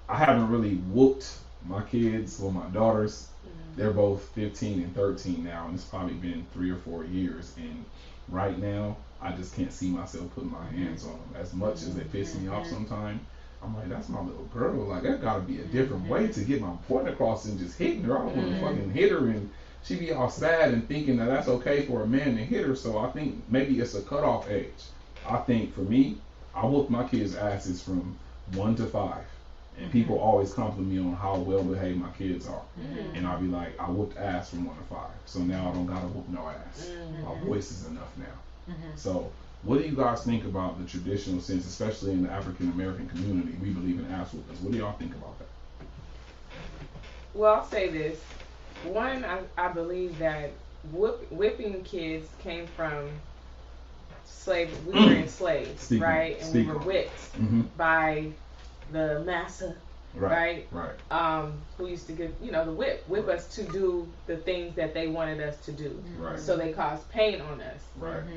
I haven't really whooped my kids or my daughters. They're both 15 and 13 now, and it's probably been 3 or 4 years. And right now, I just can't see myself putting my hands on them. As much as it pisses me off sometimes, I'm like, that's my little girl. Like, that gotta be a different way to get my point across than just hitting her. I don't want to fucking hit her and she be all sad and thinking that that's okay for a man to hit her. So I think maybe it's a cutoff age. I think for me, I whoop my kids' asses from 1 to 5. And people always compliment me on how well behaved my kids are. And I'll be like, I whooped ass from 1 to 5. So now I don't gotta whoop no ass. My voice is enough now. So what do you guys think about the traditional sense, especially in the African American community? We believe in ass whoopings. What do y'all think about that? Well, I'll say this. One, I believe that whipping kids came from slavery. We were enslaved, right? And we were whipped by the massa, right? Who used to give, the whip us to do the things that they wanted us to do. So they caused pain on us,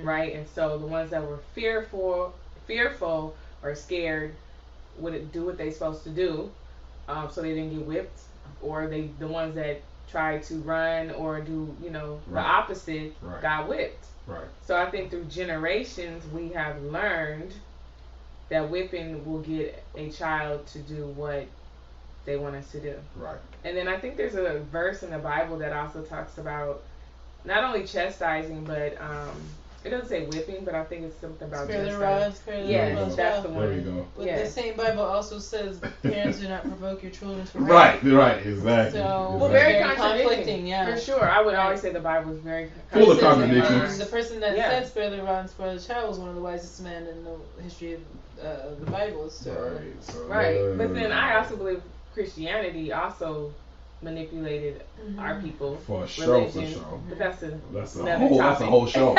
right? And so the ones that were fearful or scared would do what they supposed to do, so they didn't get whipped, or the ones that tried to run or do the opposite got whipped. So I think through generations we have learned that whipping will get a child to do what they want us to do. And then I think there's a verse in the Bible that also talks about not only chastising, but it doesn't say whipping, but I think it's something about spare the rod, spare the yes, that's the one. There you go. But the same Bible also says parents do not provoke your children to right, exactly. So well, very conflicting, yeah. For sure. I would always say the Bible is very full of contradictions. The person that said spare the rod and spare the child was one of the wisest men in the history of the Bible. So. Right. But then I also believe Christianity also manipulated our people. For sure. But that's a whole show.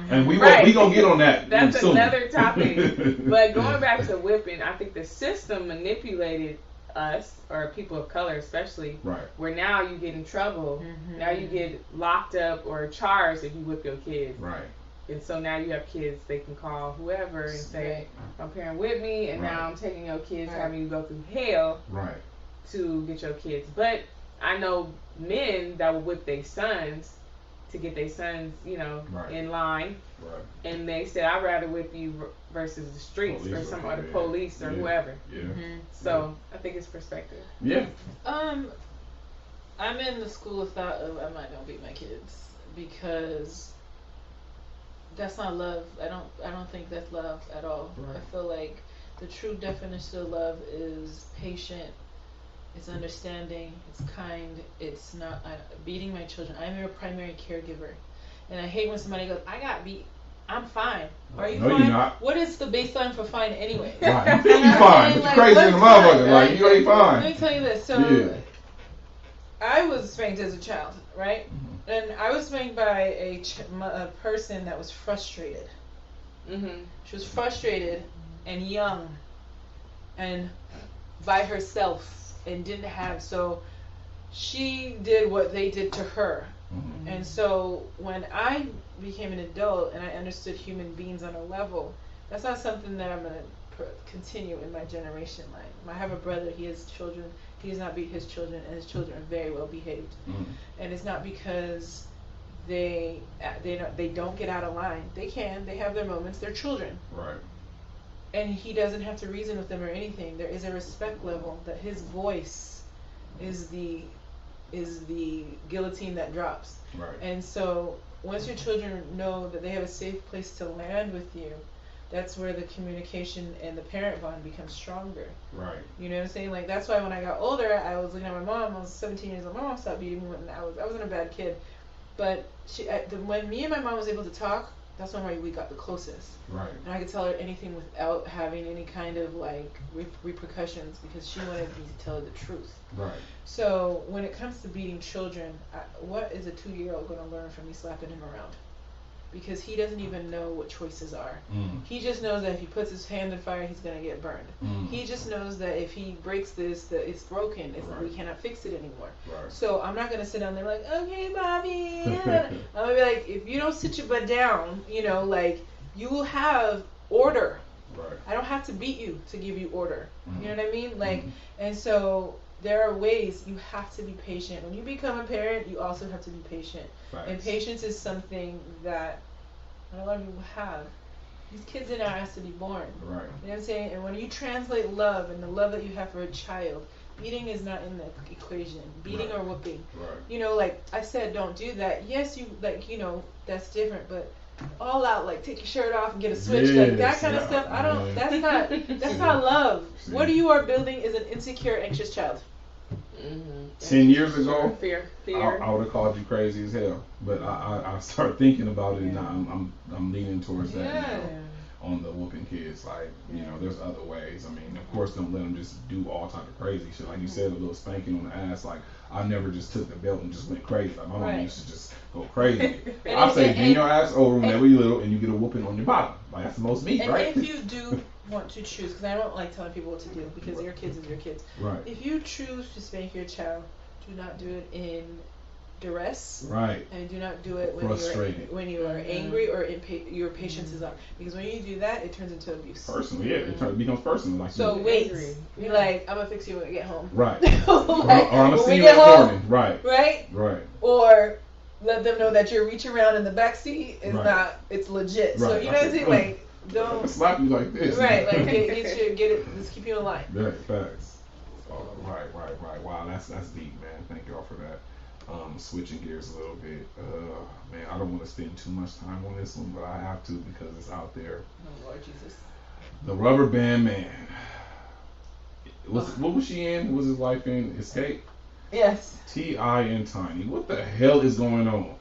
And we gonna get on that. That's soon. Another topic. But going back to whipping, I think the system manipulated us, or people of color especially, where now you get in trouble. Now you get locked up or charged if you whip your kids. And so now you have kids, they can call whoever and say, my parent whipped me, and now I'm taking your kids, having you go through hell to get your kids. But I know men that will whip their sons to get their sons, in line. And they said, I'd rather whip you versus the streets or some other police or whoever. So I think it's perspective. I'm in the school of thought of I'm not gonna beat my kids because that's not love. I don't think that's love at all. Right. I feel like the true definition of love is patient, it's understanding, it's kind, it's not beating my children. I'm your primary caregiver. And I hate when somebody goes, I got beat. I'm fine. Are you No, fine? you're not. What is the baseline for fine anyway? Right. You think you fine, but you're crazy in the motherfucker. Like, you ain't Let me fine. tell you this. So, Yeah. I was spanked as a child, right? Mhm. And I was spanked by a person that was frustrated. Mhm. She was frustrated and young and by herself and didn't have, so she did what they did to her. Mhm. And so when I became an adult and I understood human beings on a level, that's not something that I'm going to continue in my generation line. I have a brother, he has children, he does not beat his children, and his children are very well behaved. Mhm. And it's not because they don't get out of line. They can, they have their moments, they're children. Right. And he doesn't have to reason with them or anything. There is a respect level that his voice is the guillotine that drops. Right. And so once your children know that they have a safe place to land with you, that's where the communication and the parent bond becomes stronger. Right. You know what I'm saying? Like, that's why when I got older, I was looking at my mom. I was 17 years old. My mom stopped beating me when I wasn't a bad kid, but when me and my mom was able to talk, that's when we got the closest. Right. And I could tell her anything without having any kind of like repercussions because she wanted me to tell her the truth. Right. So when it comes to beating children, what is a 2-year-old going to learn from me slapping him around? Because he doesn't even know what choices are. Mm. He just knows that if he puts his hand in fire, he's going to get burned. Mm. He just knows that if he breaks this, that it's broken. Right. We cannot fix it anymore. Right. So I'm not going to sit down there like, okay, Bobby. I'm going to be like, if you don't sit your butt down, like, you will have order. Right. I don't have to beat you to give you order. Mm. You know what I mean? Like, Mm. and so there are ways you have to be patient. When you become a parent, you also have to be patient. Facts. And patience is something that not a lot of people have. These kids did not ask to be born. Right. You know what I'm saying? And when you translate love and the love that you have for a child, beating is not in the equation. Beating Right. or whooping. Right. Like I said, don't do that. Yes, that's different, but all out, like, take your shirt off and get a switch, like that kind of stuff. That's not love. See. What you are building is an insecure, anxious child. Mhm. 10 years ago, Fear. I would have called you crazy as hell. But I started thinking about it, and I'm leaning towards that now on the whooping kids. Like, there's other ways. I mean, of course, don't let them just do all type of crazy shit. Like you said, a little spanking on the ass. Like, I never just took the belt and just went crazy. Like, my mom used to just go crazy. I say, bend your ass over whenever you're little, and you get a whooping on your bottom. Like, that's the most meat, and right? if you do want to choose, because I don't like telling people what to do, because your kids is your kids. Right. If you choose to spank your child, do not do it in duress. Right. And do not do it when you are Mhm. angry or your patience is up. Because when you do that, it turns into abuse. Personal, yeah. It becomes personal. Like, So wait. Be like, I'm gonna fix you when we get home. Right. Like, or I'm gonna when see we you get in the home, morning. Right. right? Right. Or let them know that your reach around in the back seat is Right. not, it's legit. So Right. you know what I'm saying? Like, I don't. can slap you like this. Right, like get it. Let's keep you in line. Right, facts. Oh, right. Wow, that's deep, man. Thank y'all for that. Switching gears a little bit. Man, I don't want to spend too much time on this one, but I have to because it's out there. Oh Lord Jesus. The Rubber Band Man. What was she in? Was his wife in Escape? Yes. T.I. and Tiny. What the hell is going on?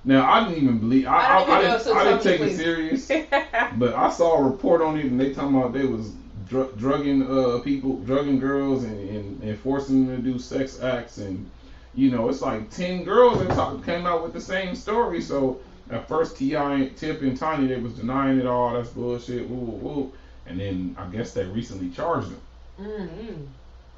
Now, I didn't even believe. I don't even know, so I tell didn't me, take please. it serious. But I saw a report on it, and they talking about they was drugging people, drugging girls, and forcing them to do sex acts, and it's like 10 girls that came out with the same story. So at first, T.I., Tip, and Tiny, they was denying it all. That's bullshit. Woo, woo, woo. And then I guess they recently charged them. Mm-hmm.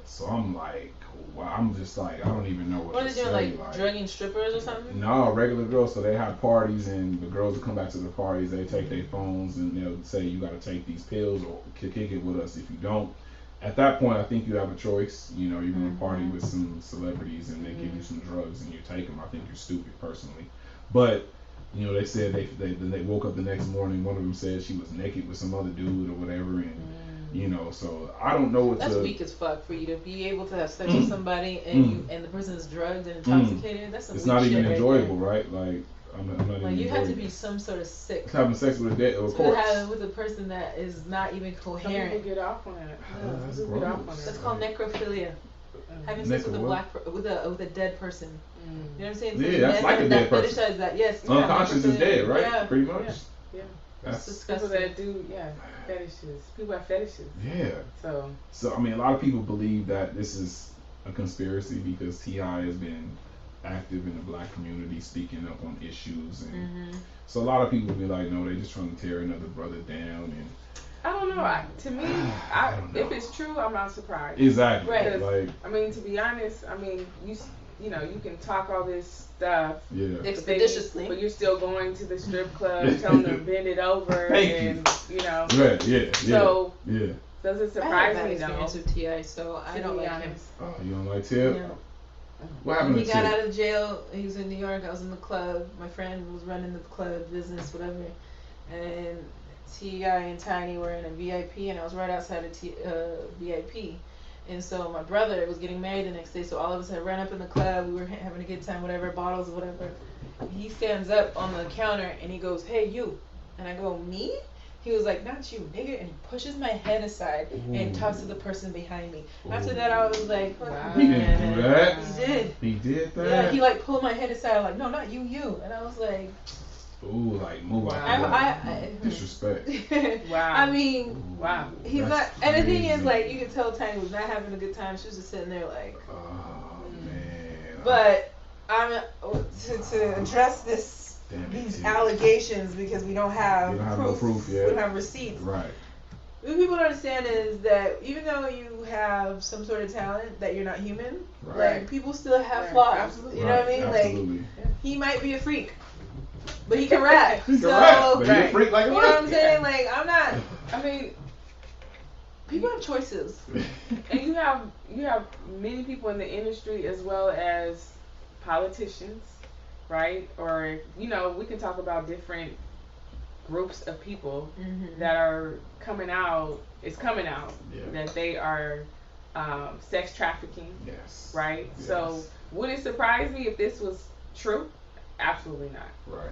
So I'm like, wow. I'm just like, I don't even know what What are to they say. doing, like drugging strippers or something? No, regular girls. So they have parties, and the girls will come back to the parties. They take their phones, and they'll say, you got to take these pills or kick it with us. If you don't, at that point, I think you have a choice. You're going to party with some celebrities, and they give you some drugs, and you take them. I think you're stupid, personally. But they said they woke up the next morning. One of them said she was naked with some other dude or whatever, and You know, so I don't know what That's weak as fuck for you to be able to have sex with somebody and the person is drugged and intoxicated. That's some it's weak not shit even right enjoyable, there. right? Like I'm not Like even you have to enjoying be some sort of sick. it. Having sex with a dead, of To course. have with a person that is not even Some coherent. people get off on that. That's Some people get off on gross. that. That's called necrophilia. Having sex with a with a dead person. You know what I'm saying? So Yeah, that's like a dead person. Fetishize that. Yes. Unconscious is dead, right? Yeah. Pretty much. Yeah. That's disgusting. People that do, fetishes. People have fetishes. Yeah. So I mean, a lot of people believe that this is a conspiracy because T.I. has been active in the black community, speaking up on issues, and so a lot of people be like, no, they're just trying to tear another brother down, and I don't know. To me, if it's true, I'm not surprised. Exactly. Right. Like, I mean, to be honest, I mean, you know, you can talk all this stuff. Yeah. Expeditiously. But you're still going to the strip club, telling them bend it over, you know. Right. Yeah. So. Yeah. Does it I surprise had me bad experience with T.I., so I don't like him. Oh, you don't like Tip? No. What happened When to he got Tip? out of jail, he was in New York. I was in the club. My friend was running the club business, whatever. And T.I. and Tiny were in a VIP, and I was right outside of VIP. And so my brother was getting married the next day, so all of us had run up in the club. We were having a good time, whatever, bottles or whatever. He stands up on the counter, and he goes, "Hey, you." And I go, "Me?" He was like, "Not you, nigga," and he pushes my head aside and talks to the person behind me. After that, I was like, wow. He didn't do that. He did. He did that? Yeah, he like pulled my head aside, like, "No, not you, you." And I was like, ooh, like, move out. I Disrespect. Wow. I mean, wow. He's That's not, and the thing is, crazy. like, you could tell Tiny was not having a good time. She was just sitting there, like. Oh, man. But I'm to address these Tip. allegations because we don't have no proof yet. We don't have receipts. Right. What people don't understand is that even though you have some sort of talent, that you're not human. Right. Like people still have Right. flaws. Absolutely. You know what I mean? Absolutely. Like he might be a freak, but he can rap. He can so, rap, but he a right. freak like a you know what I'm rap. saying? Like I'm not. I mean, People have choices. and you have many people in the industry as well as politicians, right? Or you know, we can talk about different groups of people that are coming out. It's coming out that they are sex trafficking. Yes. Right. Yes. So would it surprise me if this was true? Absolutely not. Right.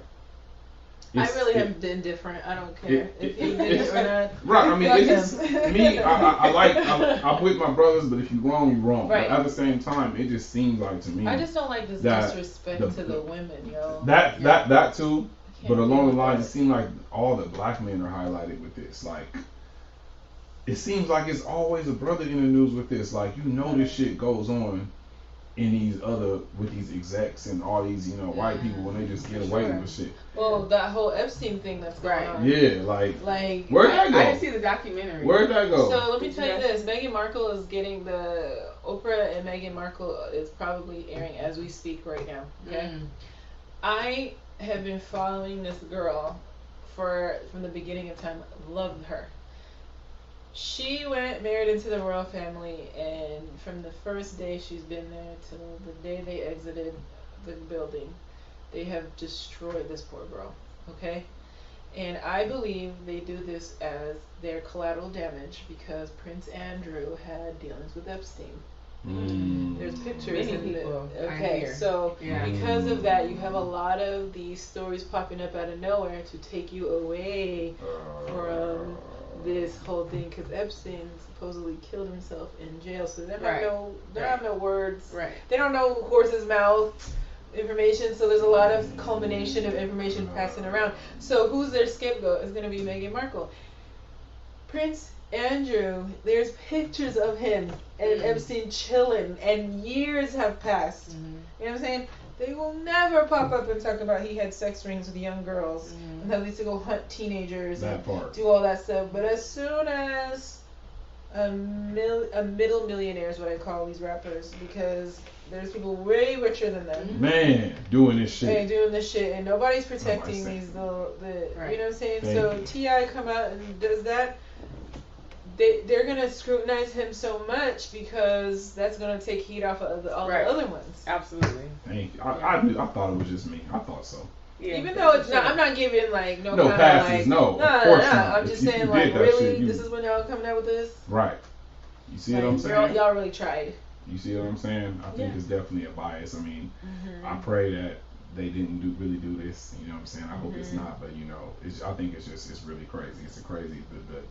I really am indifferent. I don't care if he did it or not. Right. I mean, Fuck it's him. me. I'm with my brothers, but if you're wrong, you're wrong. Right. But at the same time, it just seems like to me I just don't like this that disrespect to the women, yo. that too. I can't But along deal the with lines, it that. seems like all the black men are highlighted with this. Like, it seems like it's always a brother in the news with this. Like, you know, this shit goes on in with these execs and all these, you know, white people when they just get away with shit. Well, that whole Epstein thing that's going on. Yeah, like where'd that go? I didn't see the documentary. Where'd that go? So let me tell you this: Meghan Markle is getting Oprah and Meghan Markle is probably airing as we speak right now. Okay, I have been following this girl from the beginning of time. Loved her. She married into the royal family, and from the first day she's been there till the day they exited the building, they have destroyed this poor girl. Okay? And I believe they do this as their collateral damage because Prince Andrew had dealings with Epstein. There's pictures Many in people. okay, so because of that, you have a lot of these stories popping up out of nowhere to take you away from this whole thing because Epstein supposedly killed himself in jail, so they have no words. Right. They don't know horse's mouth information, so there's a lot of culmination of information passing around. So who's their scapegoat is going to be Meghan Markle. Prince Andrew, there's pictures of him and Epstein chilling, and years have passed. You know what I'm saying? They will never pop up and talk about he had sex rings with young girls and that he used to go hunt teenagers and do all that stuff. But as soon as a middle millionaire is what I call these rappers, because there's people way richer than them. Man, doing this shit. And doing this shit, and nobody's protecting these you know what I'm saying? So T.I. come out and does that. They're gonna scrutinize him so much because that's gonna take heat off of all the other ones. Absolutely. Thank you. I thought it was just me. I thought so. Yeah, Even though it's not, I'm not giving like no kind passes, of like no. no. I'm just saying like really, this is when y'all coming out with this. Right. You see like, what I'm saying? Y'all really tried. You see what I'm saying? I think it's definitely a bias. I mean, I pray that they didn't really do this. You know what I'm saying? I hope it's not, but you know, I think it's really crazy. It's a crazy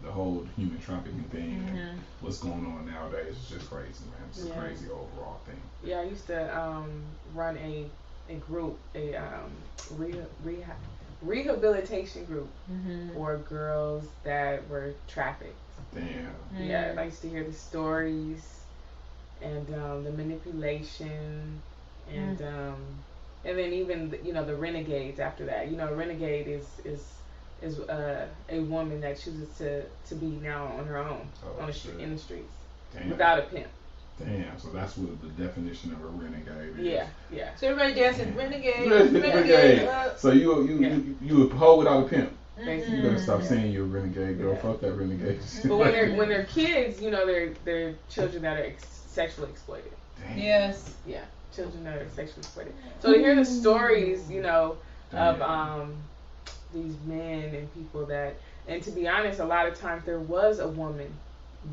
the whole human trafficking thing and what's going on nowadays is just crazy, man. It's a crazy overall thing. Yeah, I used to run a group, a rehabilitation group for girls that were trafficked. Damn. Yeah, I used to hear the stories and the manipulation and then even the renegades after that. A renegade is a woman that chooses to be now on her own in the streets. Damn. Without a pimp. Damn, so that's what the definition of a renegade is. Yeah. So everybody dancing, renegade. So you a hoe without a pimp. Basically. You better stop saying you're a renegade, girl. Fuck that renegade. But when they're kids, they're children that are sexually exploited. Damn. Yes. Yeah, children that are sexually exploited. So to hear the stories, of these men and people that, and to be honest, a lot of times there was a woman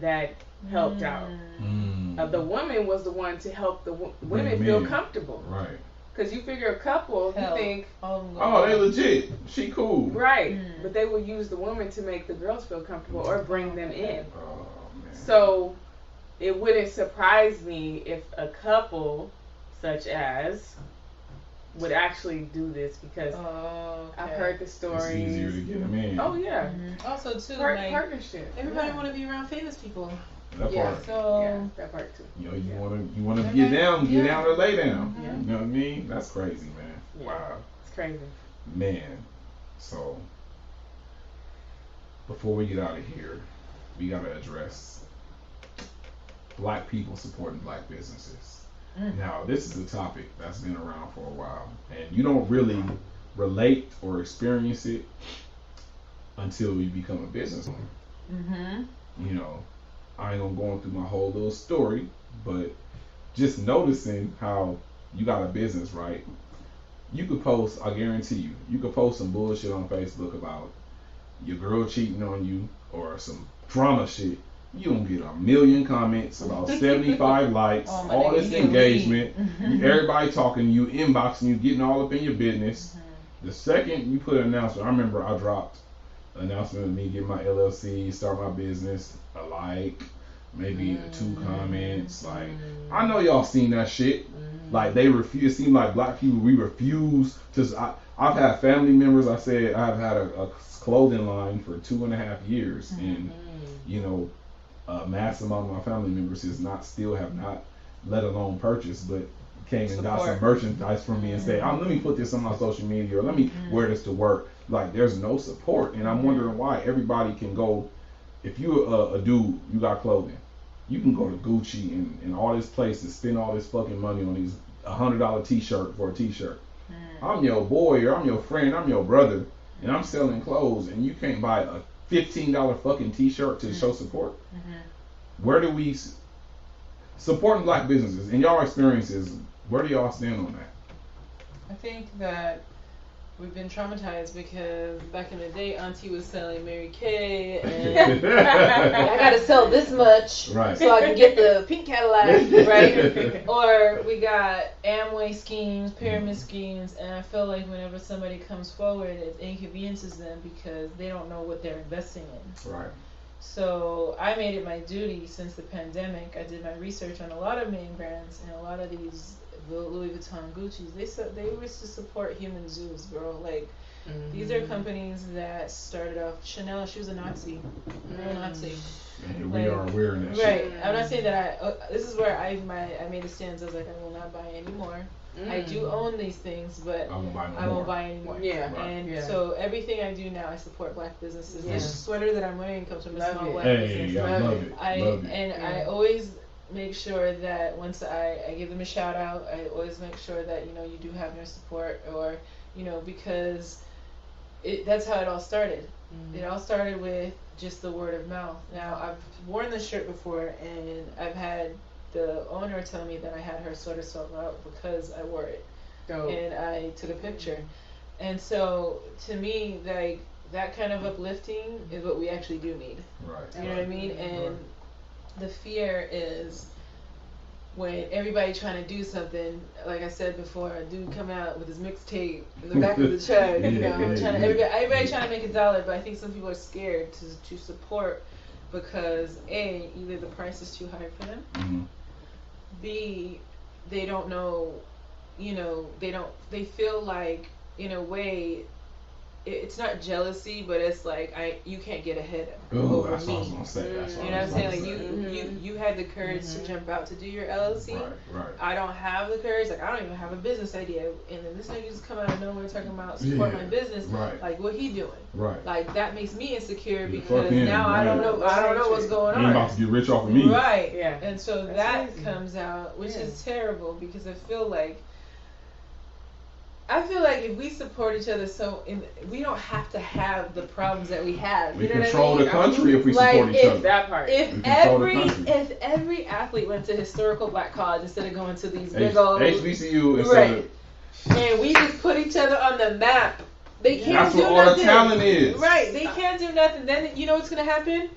that helped out. The woman was the one to help the women feel comfortable. Right. Because you figure a couple, you think, oh, they legit. She cool. Right. But they would use the woman to make the girls feel comfortable or bring them in. Oh, man. So it wouldn't surprise me if a couple such as would actually do this because I've heard the stories. It's easier to get them in. Oh, yeah. Also, too, partnership. Everybody want to be around famous people. That part. So that part too. You wanna get down or lay down. You know what I mean? That's crazy, man. Yeah. Wow. It's crazy. Man. So before we get out of here, we gotta address black people supporting black businesses. Now, this is a topic that's been around for a while, and you don't really relate or experience it until you become a business owner. I ain't gonna go through my whole little story, but just noticing how you got a business, right? You could post, I guarantee you could post some bullshit on Facebook about your girl cheating on you or some drama shit. You don't get a million comments, about 75 likes, all this engagement, everybody talking to you, inboxing you, getting all up in your business. The second you put an announcement, I remember I dropped an announcement of me getting my LLC, start my business, a like, maybe 2 comments. Like, I know y'all seen that shit. Like, they refuse. It seemed like black people, we refuse to. I've had family members. I said I've had a clothing line for 2.5 years, and a mass amount of my family members have not, let alone purchase, but came and got some merchandise from me and said, let me put this on my social media, or let me wear this to work. Like, there's no support, and I'm wondering why. Everybody can go. If you're a dude, you got clothing, you can go to Gucci and all this places, spend all this fucking money on these $100 t-shirt for a t-shirt. I'm your boy, or I'm your friend, I'm your brother, and I'm selling clothes, and you can't buy a $15 fucking t-shirt to show support. Where do we supporting black businesses in y'all experiences? Where do y'all stand on that? I think that we've been traumatized because back in the day, Auntie was selling Mary Kay, and I gotta sell this much so I can get the pink Cadillac, right? Or we got Amway schemes, pyramid schemes, and I feel like whenever somebody comes forward, it inconveniences them because they don't know what they're investing in. Right. So I made it my duty since the pandemic. I did my research on a lot of main brands and a lot of these Louis Vuitton, Gucci's. They wish to support human zoos, bro. Like, these are companies that started off. Chanel, she was a Nazi, real Nazi. And we are wearing that shit. Right. I'm not saying that this is where I made a stance. I was like, I will not buy anymore. I do own these things, but I won't buy anymore. Yeah. And so everything I do now, I support black businesses. Yeah. This sweater that I'm wearing comes from a small black business. I love it. I always make sure that once I give them a shout out, I always make sure that you do have their support, or because that's how it all started. It all started with just the word of mouth. Now, I've worn this shirt before, and I've had the owner tell me that I had her sweater sold out because I wore it. And I took a picture. And so to me, like that kind of uplifting is what we actually do need. Right. You know what I mean? And the fear is when everybody trying to do something, like I said before, a dude come out with his mixtape in the back of the truck, you know, everybody trying to make $1, but I think some people are scared to support because A, either the price is too high for them, Mm-hmm. B, they don't know, you know, they feel like in a way it's not jealousy, but it's like you can't get ahead over that's me. what I was gonna say. That's what You know what I'm saying? Like say. you had the courage to jump out to do your LLC. Right. I don't have the courage. Like I don't even have a business idea, and then this nigga just come out of nowhere talking about support my business. Right. Like what he doing? Right. Like that makes me insecure Yeah, because now I don't know what's going You on. ain't about to get rich off of me. Right. Yeah. And so That's that crazy. comes out, which is terrible because I feel like if we support each other, we don't have to have the problems that we have. We You know control what I the mean? country if we support each other. That part. If every athlete went to historical black college instead of going to these big old HBCU instead of, and we just put each other on the map, they can't that's do what all nothing. the talent is. Right, they can't do nothing. Then you know what's gonna happen?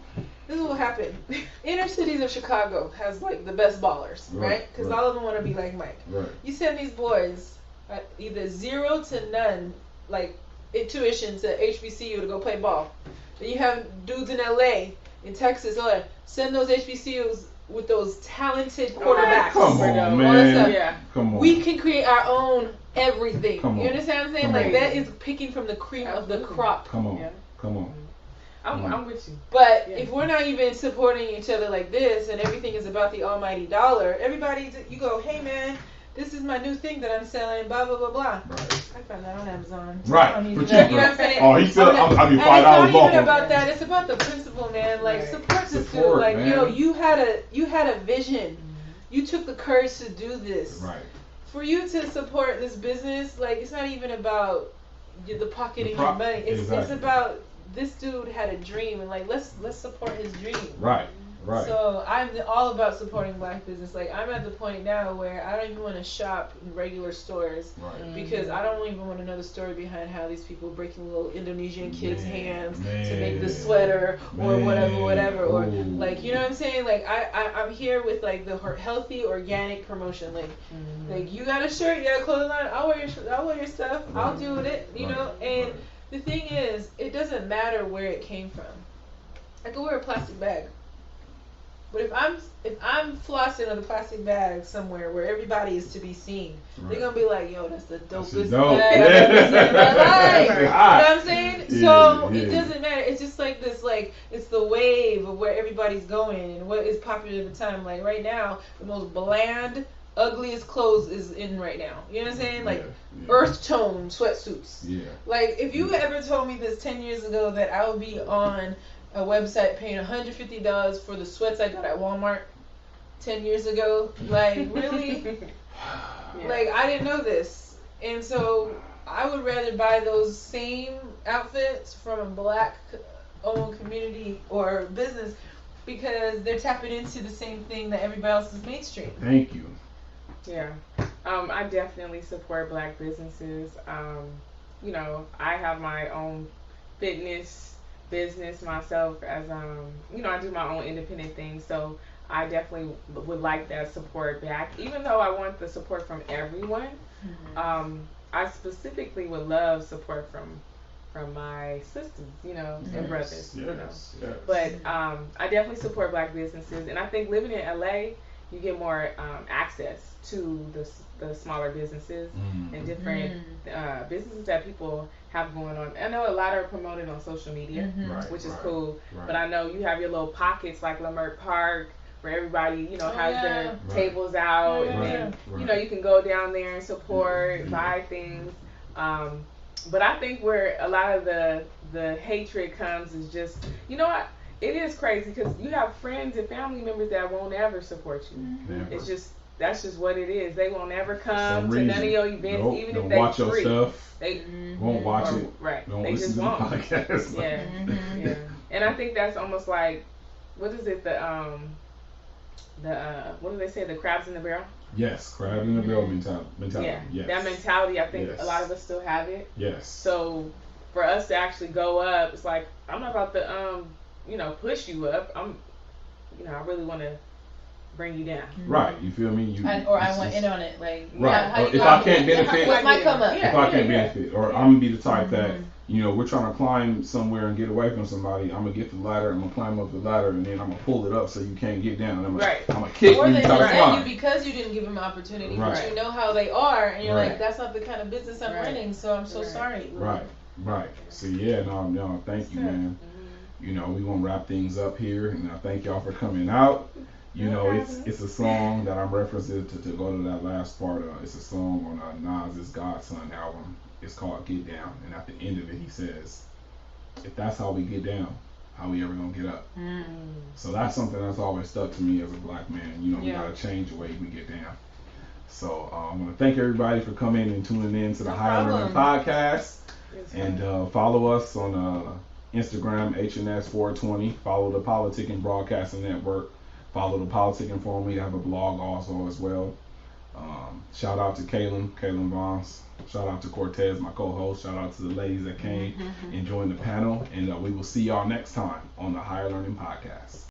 This is what happened. Inner cities of Chicago has like the best ballers, right? Because all of them want to be like Mike. Right. You send these boys either 0 to none, like tuition to HBCU to go play ball. Then you have dudes in LA, in Texas, send those HBCUs with those talented quarterbacks. Come on, man. Yeah. Come on. We can create our own everything. Come on. You understand what I'm saying? Come Like on. that is picking from the cream of the crop. Come on. Yeah. Come on. I'm with you. But Yeah. if we're not even supporting each other like this, and everything is about the almighty dollar, you go, hey man, this is my new thing that I'm selling, blah blah blah blah. Right. I found that on Amazon. Right. I don't need For to know. cheaper. You know what I'm saying? Oh, he said I'll be $5 And it's not off even of about that. It's about the principle, man. Like Right. support this dude. Support, Like man. you had a vision. You took the courage to do this. Right. For you to support this business, like it's not even about the pocketing your money. It's Exactly. about this dude had a dream, and like let's support his dream. Right. Right. So I'm all about supporting black business. Like I'm at the point now where I don't even want to shop in regular stores Right. because I don't even want to know the story behind how these people breaking little Indonesian kids' hands to make the Man. sweater or whatever, or Ooh. like you know what I'm saying. Like I'm here with like the healthy organic promotion. Like you got a shirt, you got a clothing line. I'll wear your stuff. I'll Right. do with it. You know. And the thing is, it doesn't matter where it came from. I could wear a plastic bag. But if I'm flossing with a plastic bag somewhere where everybody is to be seen, they're gonna be like, "Yo, that's the dopest dope. bag I've ever seen in my life." That's You know hot. what I'm saying? Yeah, So yeah. it doesn't matter. It's just like this, like it's the wave of where everybody's going and what is popular at the time. Like right now, the most bland, ugliest clothes is in right now. You know what I'm saying? Like earth tone sweatsuits. Yeah. Like if you ever told me this 10 years ago that I would be on a website paying $150 for the sweats I got at Walmart 10 years ago, like really? Yeah. Like I didn't know this. And so I would rather buy those same outfits from a black owned community or business because they're tapping into the same thing that everybody else is mainstream. Thank you. Yeah. I definitely support black businesses. You know, I have my own fitness business myself as you know, I do my own independent thing, so I definitely would like that support back, even though I want the support from everyone. I specifically would love support from my sisters, you know, and brothers, you know. Yes. But I definitely support black businesses, and I think living in LA, you get more access to the smaller businesses and different businesses that people have going on. I know a lot are promoted on social media, which is cool. Right. But I know you have your little pockets like Leimert Park where everybody, you know, has their tables out, and then you know you can go down there and support, buy things. But I think where a lot of the hatred comes is just, you know what? It is crazy because you have friends and family members that won't ever support you. Never. It's just that's just what it is. They won't ever come some to none of reason. your events, Nope. even Don't if they watch free. your stuff. They Won't watch it. right. Don't They listen just to won't. the podcast. Yeah, yeah. And I think that's almost like, what is it? The what do they say? The crabs in the barrel. Yes, crab in the barrel mentality. Yeah, Yes. that mentality. I think Yes. a lot of us still have it. Yes. So for us to actually go up, it's like I'm not about to push you up. I really want to bring you down. Right, you feel me? I want in on it, like right. How If I can't benefit, what's my come up? if I can't benefit, or I'm gonna be the type that we're trying to climb somewhere and get away from somebody. I'm gonna get the ladder, I'm gonna climb up the ladder, and then I'm gonna pull it up so you can't get down. I'm gonna kick you or and they try to resent climb. you because you didn't give them an opportunity, Right. but you know how they are, and you're Right. like, that's not the kind of business I'm running, so I'm so sorry. Right. So yeah, no, thank you, man. We're gonna wrap things up here, and I thank y'all for coming out. It's a song that I'm referencing to go to that last part. It's a song on Nas's Godson album. It's called Get Down, and at the end of it, he says, "If that's how we get down, how we ever gonna get up?" So that's something that's always stuck to me as a black man. We gotta change the way we get down. So I want to thank everybody for coming and tuning in to the Higher Learning Podcast, and follow us on Instagram HNS420. Follow the PolitiKan Broadcasting Network. Follow the PolitiKan Forum. We have a blog also as well. Shout out to Kaylin Vons. Shout out to Cortez, my co-host. Shout out to the ladies that came and joined the panel. And we will see y'all next time on the Higher Learning Podcast.